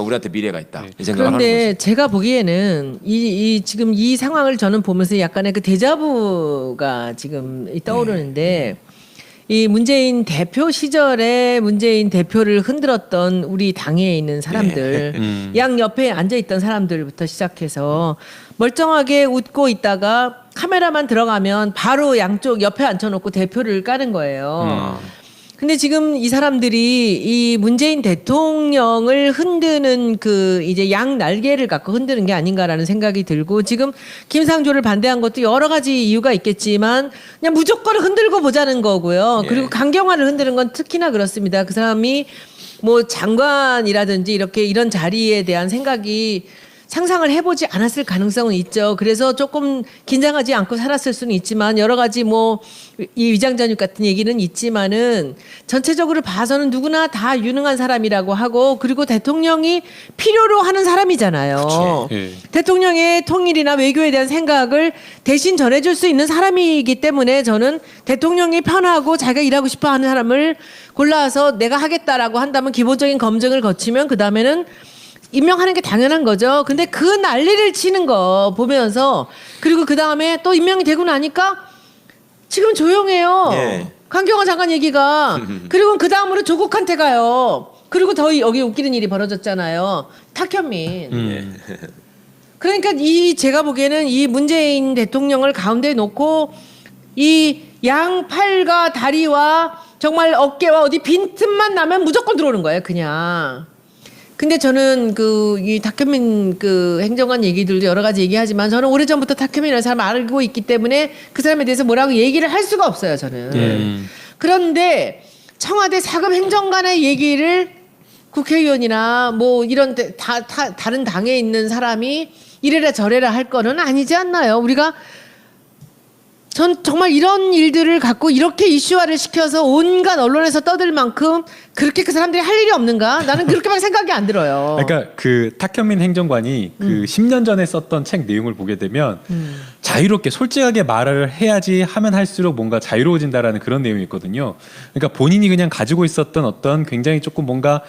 우리한테 미래가 있다. 이 생각을 하는 그런데 거죠. 제가 보기에는 지금 이 상황을 저는 보면서 약간의 그 데자부가 지금 떠오르는데, 이 문재인 대표 시절에 문재인 대표를 흔들었던 우리 당에 있는 사람들, 양 옆에 앉아 있던 사람들부터 시작해서 멀쩡하게 웃고 있다가 카메라만 들어가면 바로 양쪽 옆에 앉혀놓고 대표를 까는 거예요. 근데 지금 이 사람들이 이 문재인 대통령을 흔드는 그 이제 양 날개를 갖고 흔드는 게 아닌가라는 생각이 들고, 지금 김상조를 반대한 것도 여러 가지 이유가 있겠지만 그냥 무조건 흔들고 보자는 거고요. 그리고 강경화를 흔드는 건 특히나 그렇습니다. 그 사람이 뭐 장관이라든지 이렇게 이런 자리에 대한 생각이 상상을 해보지 않았을 가능성은 있죠. 그래서 조금 긴장하지 않고 살았을 수는 있지만 여러 가지 뭐 이 위장전입 같은 얘기는 있지만은 전체적으로 봐서는 누구나 다 유능한 사람이라고 하고 그리고 대통령이 필요로 하는 사람이잖아요. 예. 대통령의 통일이나 외교에 대한 생각을 대신 전해줄 수 있는 사람이기 때문에 저는 대통령이 편하고 자기가 일하고 싶어 하는 사람을 골라서 내가 하겠다라고 한다면 기본적인 검증을 거치면 그 다음에는 임명하는 게 당연한 거죠. 근데 그 난리를 치는 거 보면서 그리고 그 다음에 또 임명이 되고 나니까 지금 조용해요. 예. 강경화 장관 얘기가. 그리고 그 다음으로 조국한테 가요. 그리고 더 여기 웃기는 일이 벌어졌잖아요. 탁현민. 그러니까 이 제가 보기에는 이 문재인 대통령을 가운데 놓고 이 양팔과 다리와 정말 어깨와 어디 빈틈만 나면 무조건 들어오는 거예요, 그냥. 근데 저는 이 탁현민 행정관 얘기들도 여러 가지 얘기하지만 저는 오래전부터 탁현민이라는 사람을 알고 있기 때문에 그 사람에 대해서 뭐라고 얘기를 할 수가 없어요, 저는. 그런데 청와대 사급 행정관의 얘기를 국회의원이나 뭐 이런 다른 당에 있는 사람이 이래라 저래라 할 거는 아니지 않나요? 우리가 전 정말 이런 일들을 갖고 이렇게 이슈화를 시켜서 온갖 언론에서 떠들 만큼 그렇게 그 사람들이 할 일이 없는가? 나는 그렇게만 생각이 안 들어요. 그러니까 그 탁현민 행정관이 그 10년 전에 썼던 책 내용을 보게 되면 자유롭게 솔직하게 말을 해야지 하면 할수록 뭔가 자유로워진다라는 그런 내용이 있거든요. 그러니까 본인이 그냥 가지고 있었던 어떤 굉장히 조금 뭔가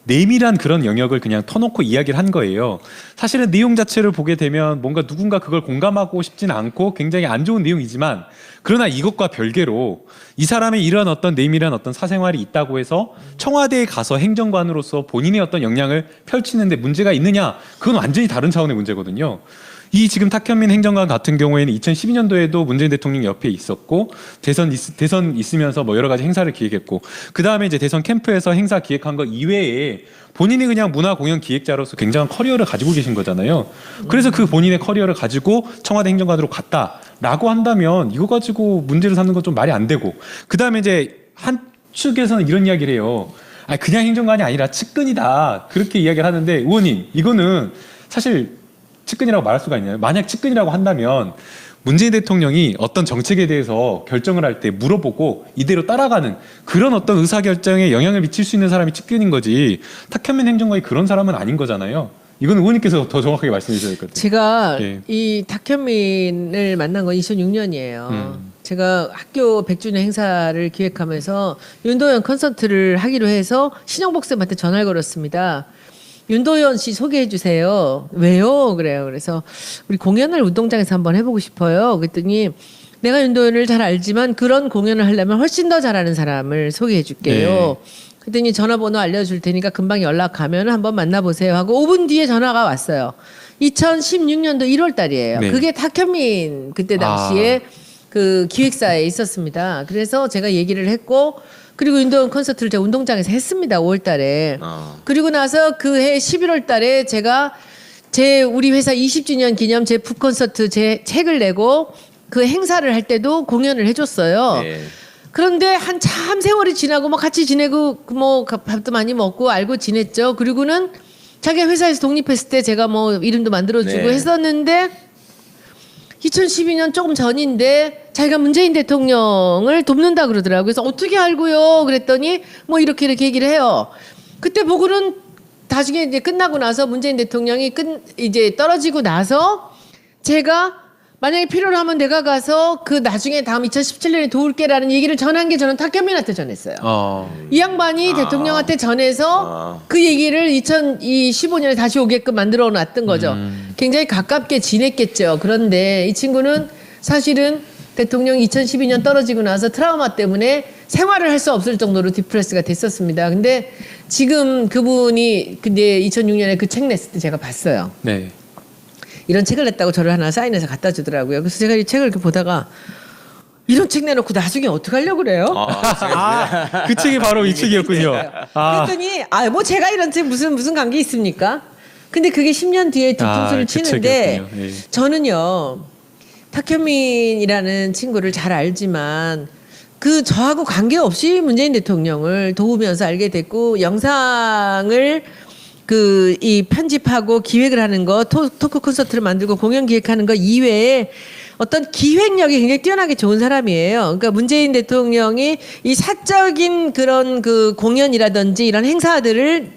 내밀한 그런 영역을 그냥 터놓고 이야기를 한 거예요. 사실은 내용 자체를 보게 되면 뭔가 누군가 그걸 공감하고 싶지는 않고 굉장히 안 좋은 내용이지만 그러나 이것과 별개로 이 사람의 이런 어떤 내밀한 어떤 사생활이 있다고 해서 청와대에 가서 행정관으로서 본인의 어떤 역량을 펼치는데 문제가 있느냐? 그건 완전히 다른 차원의 문제거든요. 이 지금 탁현민 행정관 같은 경우에는 2012년도에도 문재인 대통령 옆에 있었고 대선 있으면서 뭐 여러 가지 행사를 기획했고 그 다음에 이제 대선 캠프에서 행사 기획한 거 이외에 본인이 그냥 문화 공연 기획자로서 굉장한 커리어를 가지고 계신 거잖아요. 그래서 그 본인의 커리어를 가지고 청와대 행정관으로 갔다라고 한다면 이거 가지고 문제를 삼는 건 좀 말이 안 되고 그 다음에 이제 한 측에서는 이런 이야기를 해요. 아니 그냥 행정관이 아니라 측근이다 그렇게 이야기를 하는데 의원님 이거는 사실 측근이라고 말할 수가 있나요? 만약 측근이라고 한다면 문재인 대통령이 어떤 정책에 대해서 결정을 할 때 물어보고 이대로 따라가는 그런 어떤 의사결정에 영향을 미칠 수 있는 사람이 측근인 거지 탁현민 행정관이 그런 사람은 아닌 거잖아요. 이건 의원님께서 더 정확하게 말씀해 주셔야 될 것 같아요. 제가 예. 이 탁현민을 만난 건 2006년이에요. 제가 학교 100주년 행사를 기획하면서 윤도현 콘서트를 하기로 해서 신영복 쌤한테 전화를 걸었습니다. 윤도현 씨 소개해 주세요. 왜요? 그래요. 그래서 우리 공연을 운동장에서 한번 해보고 싶어요. 그랬더니 내가 윤도현을 잘 알지만 그런 공연을 하려면 훨씬 더 잘하는 사람을 소개해 줄게요. 네. 그랬더니 전화번호 알려줄 테니까 금방 연락하면 한번 만나보세요 하고 5분 뒤에 전화가 왔어요. 2016년도 1월 달이에요. 네. 그게 탁현민 그때 당시에 그 기획사에 있었습니다. 그래서 제가 얘기를 했고 그리고 윤도현 콘서트를 제가 운동장에서 했습니다. 5월 달에. 그리고 나서 그 해 11월 달에 제가 우리 회사 20주년 기념 제 북콘서트 제 책을 내고 그 행사를 할 때도 공연을 해줬어요. 네. 그런데 한참 세월이 지나고 뭐 같이 지내고 뭐 밥도 많이 먹고 알고 지냈죠. 그리고는 자기 회사에서 독립했을 때 제가 뭐 이름도 만들어주고 네. 했었는데 2012년 조금 전인데 자기가 문재인 대통령을 돕는다 그러더라고요. 그래서 어떻게 알고요? 그랬더니 뭐 이렇게 얘기를 해요. 그때 보고는 나중에 이제 끝나고 나서 문재인 대통령이 이제 떨어지고 나서 제가 만약에 필요로 하면 내가 가서 그 나중에 다음 2017년에 도울게라는 얘기를 전한 게 저는 탁현민한테 전했어요. 이 양반이 대통령한테 전해서 그 얘기를 2015년에 다시 오게끔 만들어 놨던 거죠. 굉장히 가깝게 지냈겠죠. 그런데 이 친구는 사실은 대통령이 2012년 떨어지고 나서 트라우마 때문에 생활을 할 수 없을 정도로 디프레스가 됐었습니다. 근데 지금 그분이 근데 2006년에 그 책 냈을 때 제가 봤어요. 네. 이런 책을 냈다고 저를 하나 사인해서 갖다 주더라고요. 그래서 제가 이 책을 이렇게 보다가 이런 책 내놓고 나중에 어떻게 하려고 그래요? 그 책이 바로 이 책이었군요. 그랬더니 뭐 제가 이런 책 무슨 관계 있습니까? 근데 그게 10년 뒤에 뒤통수를 그 치는데 책이었군요. 예. 저는요 탁현민이라는 친구를 잘 알지만 저하고 관계없이 문재인 대통령을 도우면서 알게 됐고 영상을 그 이 편집하고 기획을 하는 거, 토크 콘서트를 만들고 공연 기획하는 거 이외에 어떤 기획력이 굉장히 뛰어나게 좋은 사람이에요. 그러니까 문재인 대통령이 이 사적인 그런 그 공연이라든지 이런 행사들을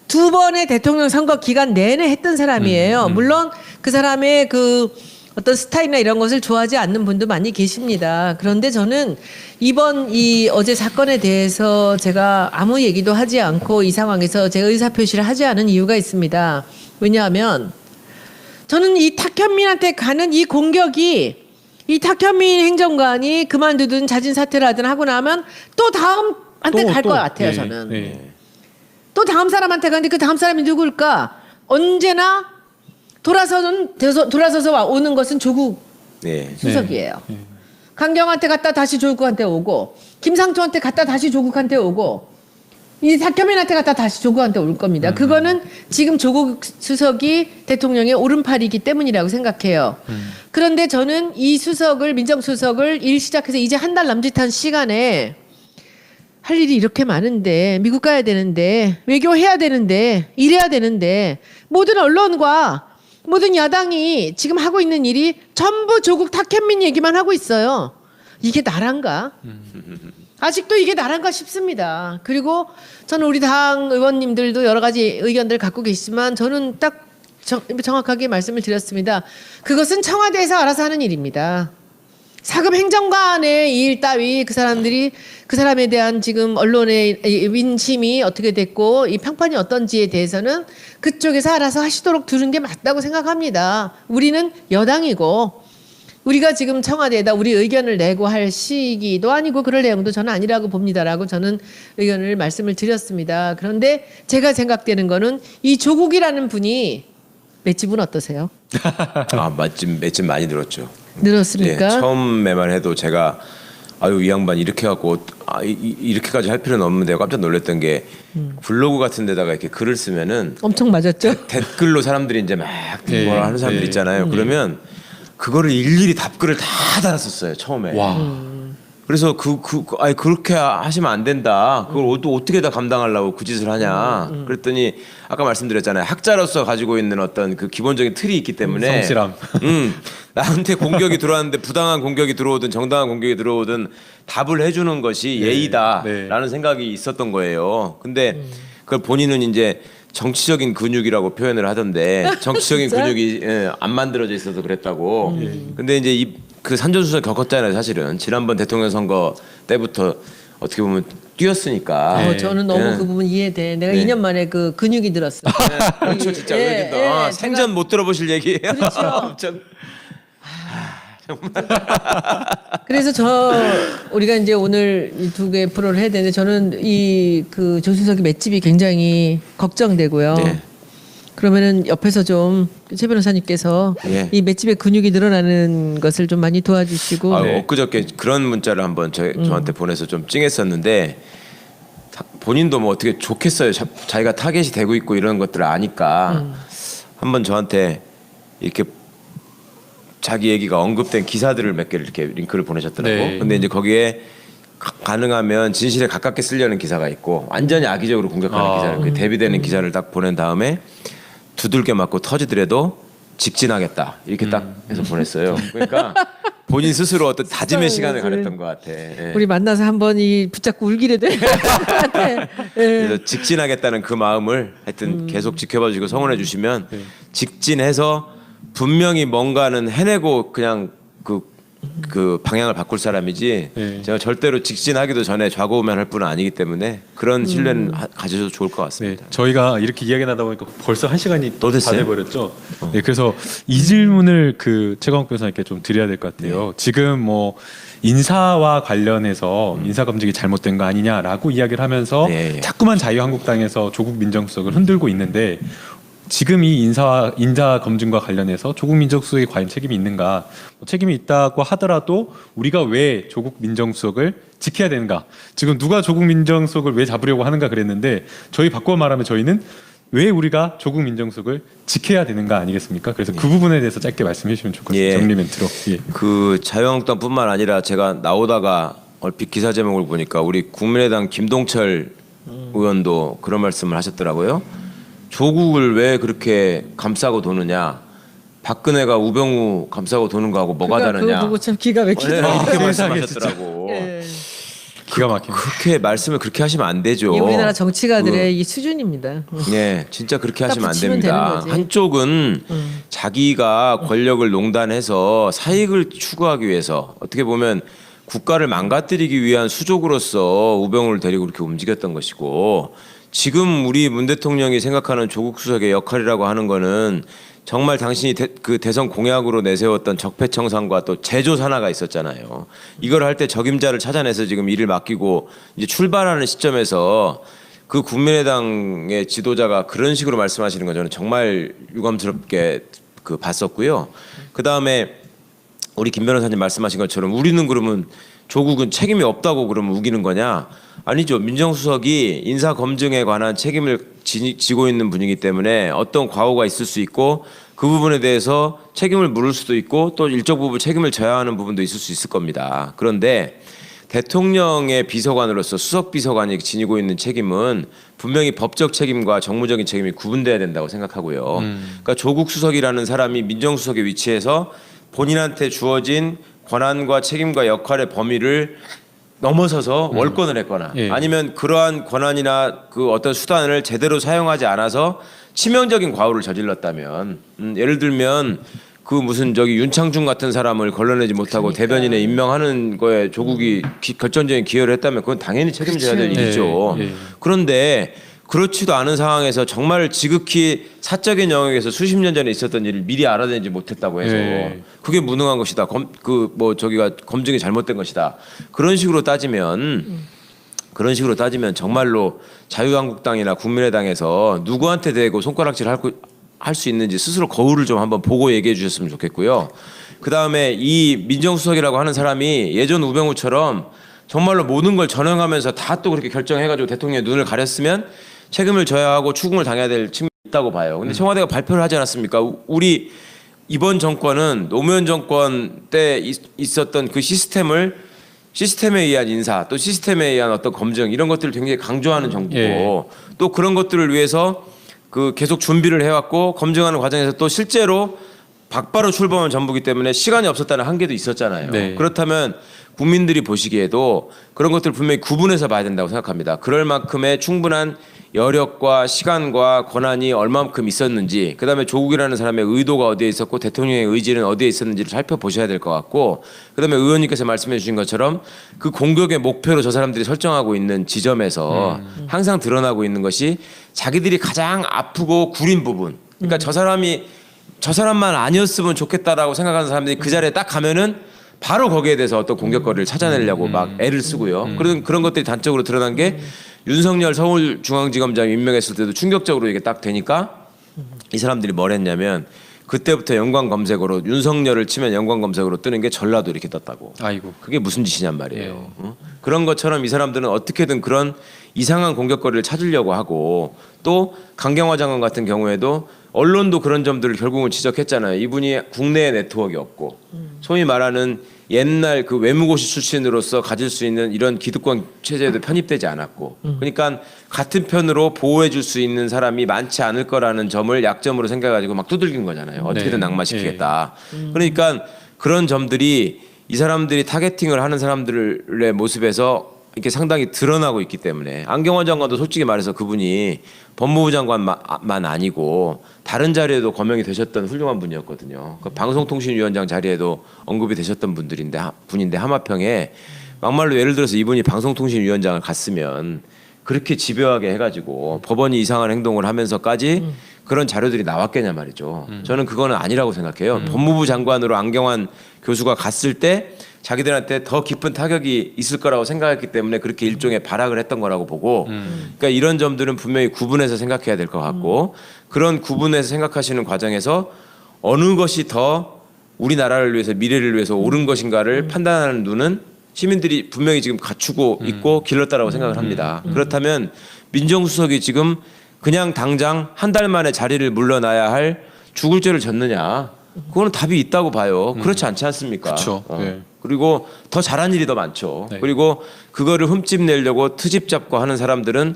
두 번의 대통령 선거 기간 내내 했던 사람이에요. 물론 그 사람의 그 어떤 스타일이나 이런 것을 좋아하지 않는 분도 많이 계십니다. 그런데 저는 이번 이 어제 사건에 대해서 제가 아무 얘기도 하지 않고 이 상황에서 제가 의사표시를 하지 않은 이유가 있습니다. 왜냐하면 저는 이 탁현민한테 가는 이 공격이 이 탁현민 행정관이 그만두든 자진 사퇴를 하든 하고 나면 또 다음한테 갈 것 같아요. 저는. 또 다음 사람한테 가는데 그 다음 사람이 누굴까? 언제나 돌아서서 오는 것은 조국 수석이에요. 강경한테 갔다 다시 조국한테 오고, 김상조한테 갔다 다시 조국한테 오고, 이 탁현민한테 갔다 다시 조국한테 올 겁니다. 그거는 지금 조국 수석이 대통령의 오른팔이기 때문이라고 생각해요. 그런데 저는 이 수석을, 민정수석을 일 시작해서 이제 한 달 남짓한 시간에 할 일이 이렇게 많은데, 미국 가야 되는데, 외교해야 되는데, 일해야 되는데, 모든 언론과 모든 야당이 지금 하고 있는 일이 전부 조국 탁현민 얘기만 하고 있어요. 이게 나란가? 아직도 이게 나란가 싶습니다. 그리고 저는 우리 당 의원님들도 여러 가지 의견들 갖고 계시지만 저는 딱 정확하게 말씀을 드렸습니다. 그것은 청와대에서 알아서 하는 일입니다. 사급 행정관의 일 따위 그 사람들이 그 사람에 대한 지금 언론의 민심이 어떻게 됐고 이 평판이 어떤지에 대해서는 그쪽에서 알아서 하시도록 두는 게 맞다고 생각합니다. 우리는 여당이고 우리가 지금 청와대에다 우리 의견을 내고 할 시기도 아니고 그럴 내용도 저는 아니라고 봅니다라고 저는 의견을 말씀을 드렸습니다. 그런데 제가 생각되는 거는 이 조국이라는 분이 맷집은 어떠세요? 맷집 많이 늘었죠. 늘었습니까? 예, 처음에만 해도 제가 이 양반 이렇게 갖고 이렇게까지 할 필요는 없는데 깜짝 놀랐던 게 블로그 같은 데다가 이렇게 글을 쓰면은 엄청 맞았죠. 댓글로 사람들이 이제 막 뭐라 하는 사람들 있잖아요. 그러면 그거를 일일이 답글을 다 달았었어요 처음에. 와. 그래서 그렇게 하시면 안 된다. 그걸 또 어떻게 다 감당하려고 그 짓을 하냐. 그랬더니 아까 말씀드렸잖아요. 학자로서 가지고 있는 어떤 그 기본적인 틀이 있기 때문에 성실함. 나한테 공격이 들어왔는데 부당한 공격이 들어오든 정당한 공격이 들어오든 답을 해주는 것이 예의다라는 생각이 있었던 거예요. 근데 그걸 본인은 이제 정치적인 근육이라고 표현을 하던데 정치적인 근육이 안 만들어져 있어서 그랬다고. 근데 이제 그 산전수전 겪었잖아요. 사실은 지난번 대통령 선거 때부터 어떻게 보면 뛰었으니까. 저는 너무 그 부분 이해돼. 내가 2년 만에 그 근육이 늘었어요. 그렇죠, 진짜. 생전 못 들어보실 얘기예요. 그렇죠. 그래서 우리가 이제 오늘 이 두 개 프로를 해야 되는데 저는 이 그 조수석의 맷집이 굉장히 걱정되고요. 그러면은 옆에서 좀 최 변호사님께서 이 맷집의 근육이 늘어나는 것을 좀 많이 도와주시고. 엊그저께 그런 문자를 한번 저한테 보내서 좀 찡했었는데 본인도 뭐 어떻게 좋겠어요. 자기가 타겟이 되고 있고 이런 것들을 아니까 한번 저한테 이렇게 자기 얘기가 언급된 기사들을 몇 개를 이렇게 링크를 보내셨더라고. 근데 이제 거기에 가능하면 진실에 가깝게 쓰려는 기사가 있고 완전히 악의적으로 공격하는 기사를 그 대비되는 기사를 딱 보낸 다음에 두들겨 맞고 터지더라도 직진하겠다 이렇게 딱 해서 보냈어요. 그러니까 본인 스스로 어떤 다짐의 시간을 가졌던 것 같아. 우리 만나서 한번 붙잡고 울기래 돼. 그래서 직진하겠다는 그 마음을 하여튼 계속 지켜봐 주시고 성원해 주시면 직진해서 분명히 뭔가는 해내고 그냥 그 방향을 바꿀 사람이지 제가 절대로 직진하기도 전에 좌고우면할 분은 아니기 때문에 그런 신뢰는 가져도 좋을 것 같습니다. 저희가 이렇게 이야기 나다 보니까 벌써 1시간이 또 다 됐어요? 돼버렸죠. 그래서 이 질문을 최광욱 변호사님께 좀 드려야 될 것 같아요. 지금 뭐 인사와 관련해서 인사 검증이 잘못된 거 아니냐라고 이야기를 하면서 자꾸만 자유한국당에서 조국 민정수석을 흔들고 있는데 지금 이 인사 검증과 관련해서 조국 민정수석이 과연 책임이 있는가? 책임이 있다고 하더라도 우리가 왜 조국 민정수석을 지켜야 되는가? 지금 누가 조국 민정수석을 왜 잡으려고 하는가 그랬는데 저희 바꿔 말하면 저희는 왜 우리가 조국 민정수석을 지켜야 되는가 아니겠습니까? 그래서 그 부분에 대해서 짧게 말씀해 주시면 좋겠습니다. 정리 멘트로. 그 자유한국당뿐만 아니라 제가 나오다가 얼핏 기사 제목을 보니까 우리 국민의당 김동철 의원도 그런 말씀을 하셨더라고요. 조국을 왜 그렇게 감싸고 도느냐? 박근혜가 우병우 감싸고 도는 거하고 뭐가 다르냐? 그거 보고 참 기가 막히더라고요. 이렇게 세상에 말씀하셨더라고. 예. 기가 막힙니다. 그렇게 말씀을 그렇게 하시면 안 되죠. 이 우리나라 정치가들의 이 수준입니다. 네, 진짜 그렇게 딱 하시면 안 붙이면 됩니다. 되는 거지. 한쪽은 자기가 권력을 농단해서 사익을 추구하기 위해서 어떻게 보면 국가를 망가뜨리기 위한 수족으로서 우병우를 데리고 그렇게 움직였던 것이고 지금 우리 문 대통령이 생각하는 조국 수석의 역할이라고 하는 거는 정말 당신이 그 대선 공약으로 내세웠던 적폐청산과 또 제조 산하가 있었잖아요. 이걸 할 때 적임자를 찾아내서 지금 일을 맡기고 이제 출발하는 시점에서 그 국민의당의 지도자가 그런 식으로 말씀하시는 건 저는 정말 유감스럽게 그 봤었고요. 그 다음에 우리 김 변호사님 말씀하신 것처럼 우리는 그러면 조국은 책임이 없다고 그러면 우기는 거냐? 아니죠. 민정수석이 인사 검증에 관한 책임을 지고 있는 분이기 때문에 어떤 과오가 있을 수 있고 그 부분에 대해서 책임을 물을 수도 있고 또 일정 부분 책임을 져야 하는 부분도 있을 수 있을 겁니다. 그런데 대통령의 비서관으로서 수석 비서관이 지니고 있는 책임은 분명히 법적 책임과 정무적인 책임이 구분돼야 된다고 생각하고요. 그러니까 조국 수석이라는 사람이 민정수석의 위치에서 본인한테 주어진 권한과 책임과 역할의 범위를 넘어서서 월권을 했거나 예. 아니면 그러한 권한이나 그 어떤 수단을 제대로 사용하지 않아서 치명적인 과오를 저질렀다면 예를 들면 그 무슨 저기 윤창중 같은 사람을 걸러내지 못하고 대변인에 임명하는 거에 조국이 결정적인 기여를 했다면 그건 당연히 책임져야 될 그렇죠. 일이죠. 예, 예. 그런데 그렇지도 않은 상황에서 정말 지극히 사적인 영역에서 수십 년 전에 있었던 일을 미리 알아내지 못했다고 해서 예. 그게 무능한 것이다. 저기가 검증이 잘못된 것이다. 그런 식으로 따지면 정말로 자유한국당이나 국민의당에서 누구한테 대고 손가락질 할 수 있는지 스스로 거울을 좀 한번 보고 얘기해 주셨으면 좋겠고요. 그 다음에 이 민정수석이라고 하는 사람이 예전 우병우처럼 정말로 모든 걸 전형하면서 다 또 그렇게 결정해가지고 대통령의 눈을 가렸으면 책임을 져야 하고 추궁을 당해야 될 측면이 있다고 봐요. 근데 청와대가 발표를 하지 않았습니까? 우리 이번 정권은 노무현 정권 때 있었던 그 시스템에 의한 인사 또 시스템에 의한 어떤 검증 이런 것들을 굉장히 강조하는 정부고 예. 또 그런 것들을 위해서 그 계속 준비를 해왔고 검증하는 과정에서 또 실제로 박바로 출범한 정부기 때문에 시간이 없었다는 한계도 있었잖아요. 네. 그렇다면 국민들이 보시기에도 그런 것들을 분명히 구분해서 봐야 된다고 생각합니다. 그럴 만큼의 충분한 여력과 시간과 권한이 얼마만큼 있었는지 그다음에 조국이라는 사람의 의도가 어디에 있었고 대통령의 의지는 어디에 있었는지를 살펴보셔야 될 것 같고 그다음에 의원님께서 말씀해 주신 것처럼 그 공격의 목표로 저 사람들이 설정하고 있는 지점에서 항상 드러나고 있는 것이 자기들이 가장 아프고 구린 부분 그러니까 저 사람만 아니었으면 좋겠다라고 생각하는 사람들이 그 자리에 딱 가면은 바로 거기에 대해서 어떤 공격거리를 찾아내려고 막 애를 쓰고요. 그런 것들이 단적으로 드러난 게 윤석열 서울중앙지검장 임명했을 때도 충격적으로 이게 딱 되니까 이 사람들이 뭘 했냐면 그때부터 연관 검색어로 윤석열을 치면 연관 검색어로 뜨는 게 전라도 이렇게 떴다고. 아이고. 그게 무슨 짓이냔 말이에요. 어? 그런 것처럼 이 사람들은 어떻게든 그런 이상한 공격거리를 찾으려고 하고 또 강경화 장관 같은 경우에도 언론도 그런 점들을 결국은 지적했잖아요. 이분이 국내에 네트워크가 없고 소위 말하는 옛날 그 외무고시 출신으로서 가질 수 있는 이런 기득권 체제에도 편입되지 않았고 그러니까 같은 편으로 보호해 줄 수 있는 사람이 많지 않을 거라는 점을 약점으로 생각해가지고 막 두들긴 거잖아요. 어떻게든 네. 낙마시키겠다. 그러니까 그런 점들이 이 사람들이 타겟팅을 하는 사람들의 모습에서 이렇게 상당히 드러나고 있기 때문에 안경원 장관도 솔직히 말해서 그분이 법무부 장관만 아니고 다른 자리에도 거명이 되셨던 훌륭한 분이었거든요. 그 방송통신위원장 자리에도 언급이 되셨던 분인데 하마평에 막말로 예를 들어서 이분이 방송통신위원장을 갔으면 그렇게 집요하게 해가지고 법원이 이상한 행동을 하면서까지 그런 자료들이 나왔겠냐 말이죠. 저는 그거는 아니라고 생각해요. 법무부 장관으로 안경환 교수가 갔을 때 자기들한테 더 깊은 타격이 있을 거라고 생각했기 때문에 그렇게 일종의 발악을 했던 거라고 보고 그러니까 이런 점들은 분명히 구분해서 생각해야 될 것 같고 그런 구분해서 생각하시는 과정에서 어느 것이 더 우리나라를 위해서 미래를 위해서 옳은 것인가를 판단하는 눈은 시민들이 분명히 지금 갖추고 있고 길렀다라고 생각을 합니다. 그렇다면 민정수석이 지금 그냥 당장 한 달 만에 자리를 물러나야 할 죽을 죄를 졌느냐 그거는 답이 있다고 봐요. 그렇지 않지 않습니까? 그렇죠. 네. 그리고 더 잘한 일이 더 많죠. 네. 그리고 그거를 흠집 내려고 트집 잡고 하는 사람들은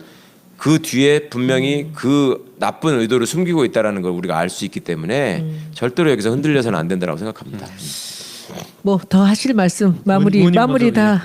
그 뒤에 분명히 그 나쁜 의도를 숨기고 있다라는 걸 우리가 알 수 있기 때문에 절대로 여기서 흔들려서는 안 된다고 생각합니다. 뭐 더 하실 말씀 마무리 의원님 다.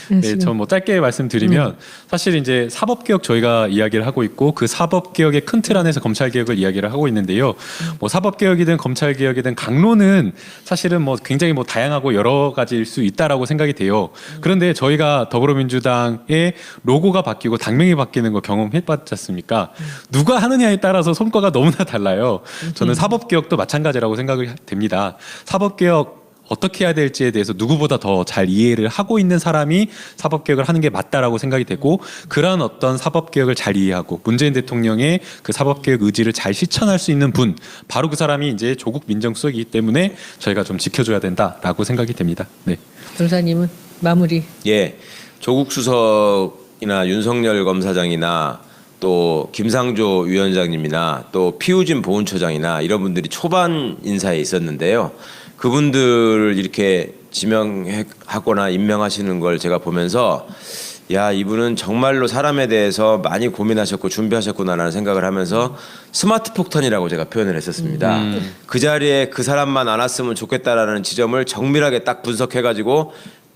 네, 저 뭐 짧게 말씀드리면 사실 이제 사법개혁 저희가 이야기를 하고 있고 그 사법개혁의 큰 틀 안에서 검찰개혁을 이야기를 하고 있는데요. 뭐 사법개혁이든 검찰개혁이든 강론은 사실은 뭐 굉장히 뭐 다양하고 여러 가지일 수 있다라고 생각이 돼요. 그런데 저희가 더불어민주당의 로고가 바뀌고 당명이 바뀌는 거 경험해봤지 않습니까? 누가 하느냐에 따라서 성과가 너무나 달라요. 저는 사법개혁도 마찬가지라고 생각이 됩니다. 사법개혁 어떻게 해야 될지에 대해서 누구보다 더 잘 이해를 하고 있는 사람이 사법개혁을 하는 게 맞다라고 생각이 되고 그러한 어떤 사법개혁을 잘 이해하고 문재인 대통령의 그 사법개혁 의지를 잘 실천할 수 있는 분 바로 그 사람이 이제 조국 민정수석이기 때문에 저희가 좀 지켜줘야 된다라고 생각이 됩니다. 네. 변호사님은 마무리. 예, 조국 수석이나 윤석열 검사장이나 또 김상조 위원장님이나 또 피우진 보훈처장이나 이런 분들이 초반 인사에 있었는데요. 그분들을 이렇게 지명하거나 임명하시는 걸 제가 보면서 야, 이분은 정말로 사람에 대해서 많이 고민하셨고 준비하셨구나라는 생각을 하면서 스마트 폭탄이라고 제가 표현을 했었습니다. 그 자리에 그 사람만 안 왔으면 좋겠다라는 지점을 정밀하게 딱 분석해가지고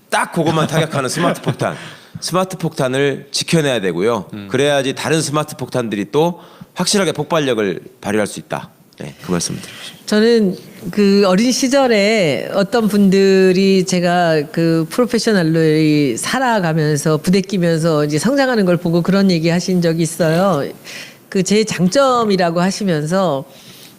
딱 그것만 타격하는 스마트 폭탄. 스마트 폭탄을 지켜내야 되고요. 그래야지 다른 스마트 폭탄들이 또 확실하게 폭발력을 발휘할 수 있다. 네, 그 말씀을 드리고 싶습니다. 저는 그 어린 시절에 어떤 분들이 제가 그 프로페셔널로 살아가면서 부대끼면서 이제 성장하는 걸 보고 그런 얘기 하신 적이 있어요. 그 제 장점이라고 하시면서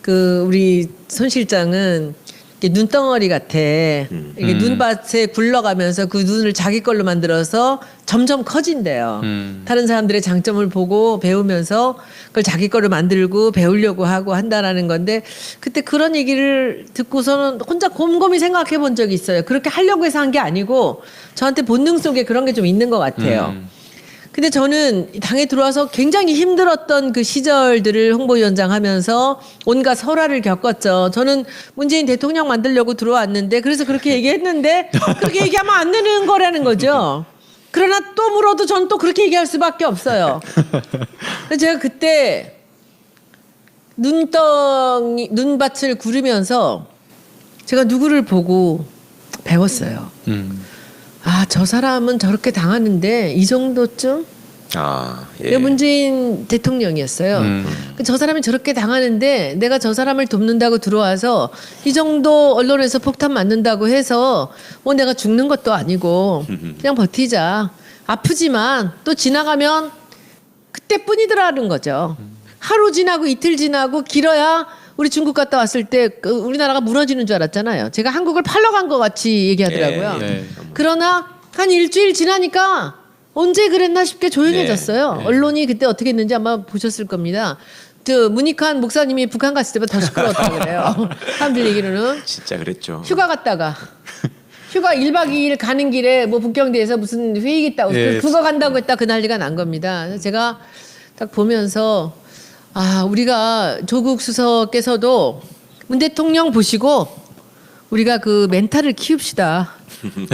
그 우리 손 실장은 이렇게 눈덩어리 같아. 이게 눈밭에 굴러가면서 그 눈을 자기 걸로 만들어서 점점 커진대요. 다른 사람들의 장점을 보고 배우면서 그걸 자기 걸로 만들고 배우려고 하고 한다라는 건데 그때 그런 얘기를 듣고서는 혼자 곰곰이 생각해 본 적이 있어요. 그렇게 하려고 해서 한 게 아니고 저한테 본능 속에 그런 게 좀 있는 것 같아요. 근데 저는 당에 들어와서 굉장히 힘들었던 그 시절들을 홍보위원장 하면서 온갖 설화를 겪었죠. 저는 문재인 대통령 만들려고 들어왔는데 그래서 그렇게 얘기했는데 그렇게 얘기하면 안 되는 거라는 거죠. 그러나 또 물어도 전 또 그렇게 얘기할 수밖에 없어요. 그래서 제가 그때 눈밭을 구르면서 제가 누구를 보고 배웠어요. 아, 저 사람은 저렇게 당하는데 이 정도쯤? 아, 예. 예. 문재인 대통령이었어요. 저 사람이 저렇게 당하는데 내가 저 사람을 돕는다고 들어와서 이 정도 언론에서 폭탄 맞는다고 해서 뭐 내가 죽는 것도 아니고 그냥 버티자. 아프지만 또 지나가면 그때뿐이더라는 거죠. 하루 지나고 이틀 지나고 길어야 우리 중국 갔다 왔을 때 그 우리나라가 무너지는 줄 알았잖아요. 제가 한국을 팔러 간 것 같이 얘기하더라고요. 예, 예. 그러나 한 일주일 지나니까 언제 그랬나 싶게 조용해졌어요. 네. 언론이 그때 어떻게 했는지 아마 보셨을 겁니다. 저 문익환 목사님이 북한 갔을 때보다 더 시끄러웠다고 그래요. 사람들 얘기로는. 진짜 그랬죠. 휴가 갔다가 휴가 1박 2일 가는 길에 뭐 북경대에서 무슨 회의 있다고 예. 그거 간다고 했다 그 난리가 난 겁니다. 그래서 제가 딱 보면서 아, 우리가 조국 수석께서도 문 대통령 보시고 우리가 그 멘탈을 키웁시다.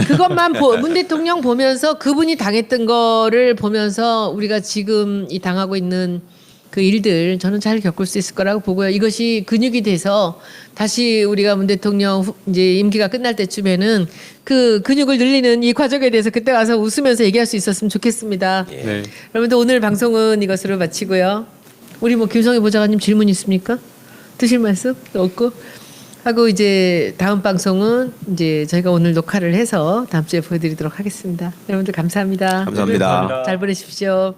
그것만 문 대통령 보면서 그분이 당했던 거를 보면서 우리가 지금 이 당하고 있는 그 일들 저는 잘 겪을 수 있을 거라고 보고요. 이것이 근육이 돼서 다시 우리가 문 대통령 이제 임기가 끝날 때쯤에는 그 근육을 늘리는 이 과정에 대해서 그때 가서 웃으면서 얘기할 수 있었으면 좋겠습니다. 네. 여러분들 오늘 방송은 이것으로 마치고요. 우리 뭐 김성희 보좌관님 질문 있습니까? 드실 말씀 없고 하고 이제 다음 방송은 이제 저희가 오늘 녹화를 해서 다음 주에 보여드리도록 하겠습니다. 여러분들 감사합니다. 감사합니다. 잘 보내십시오.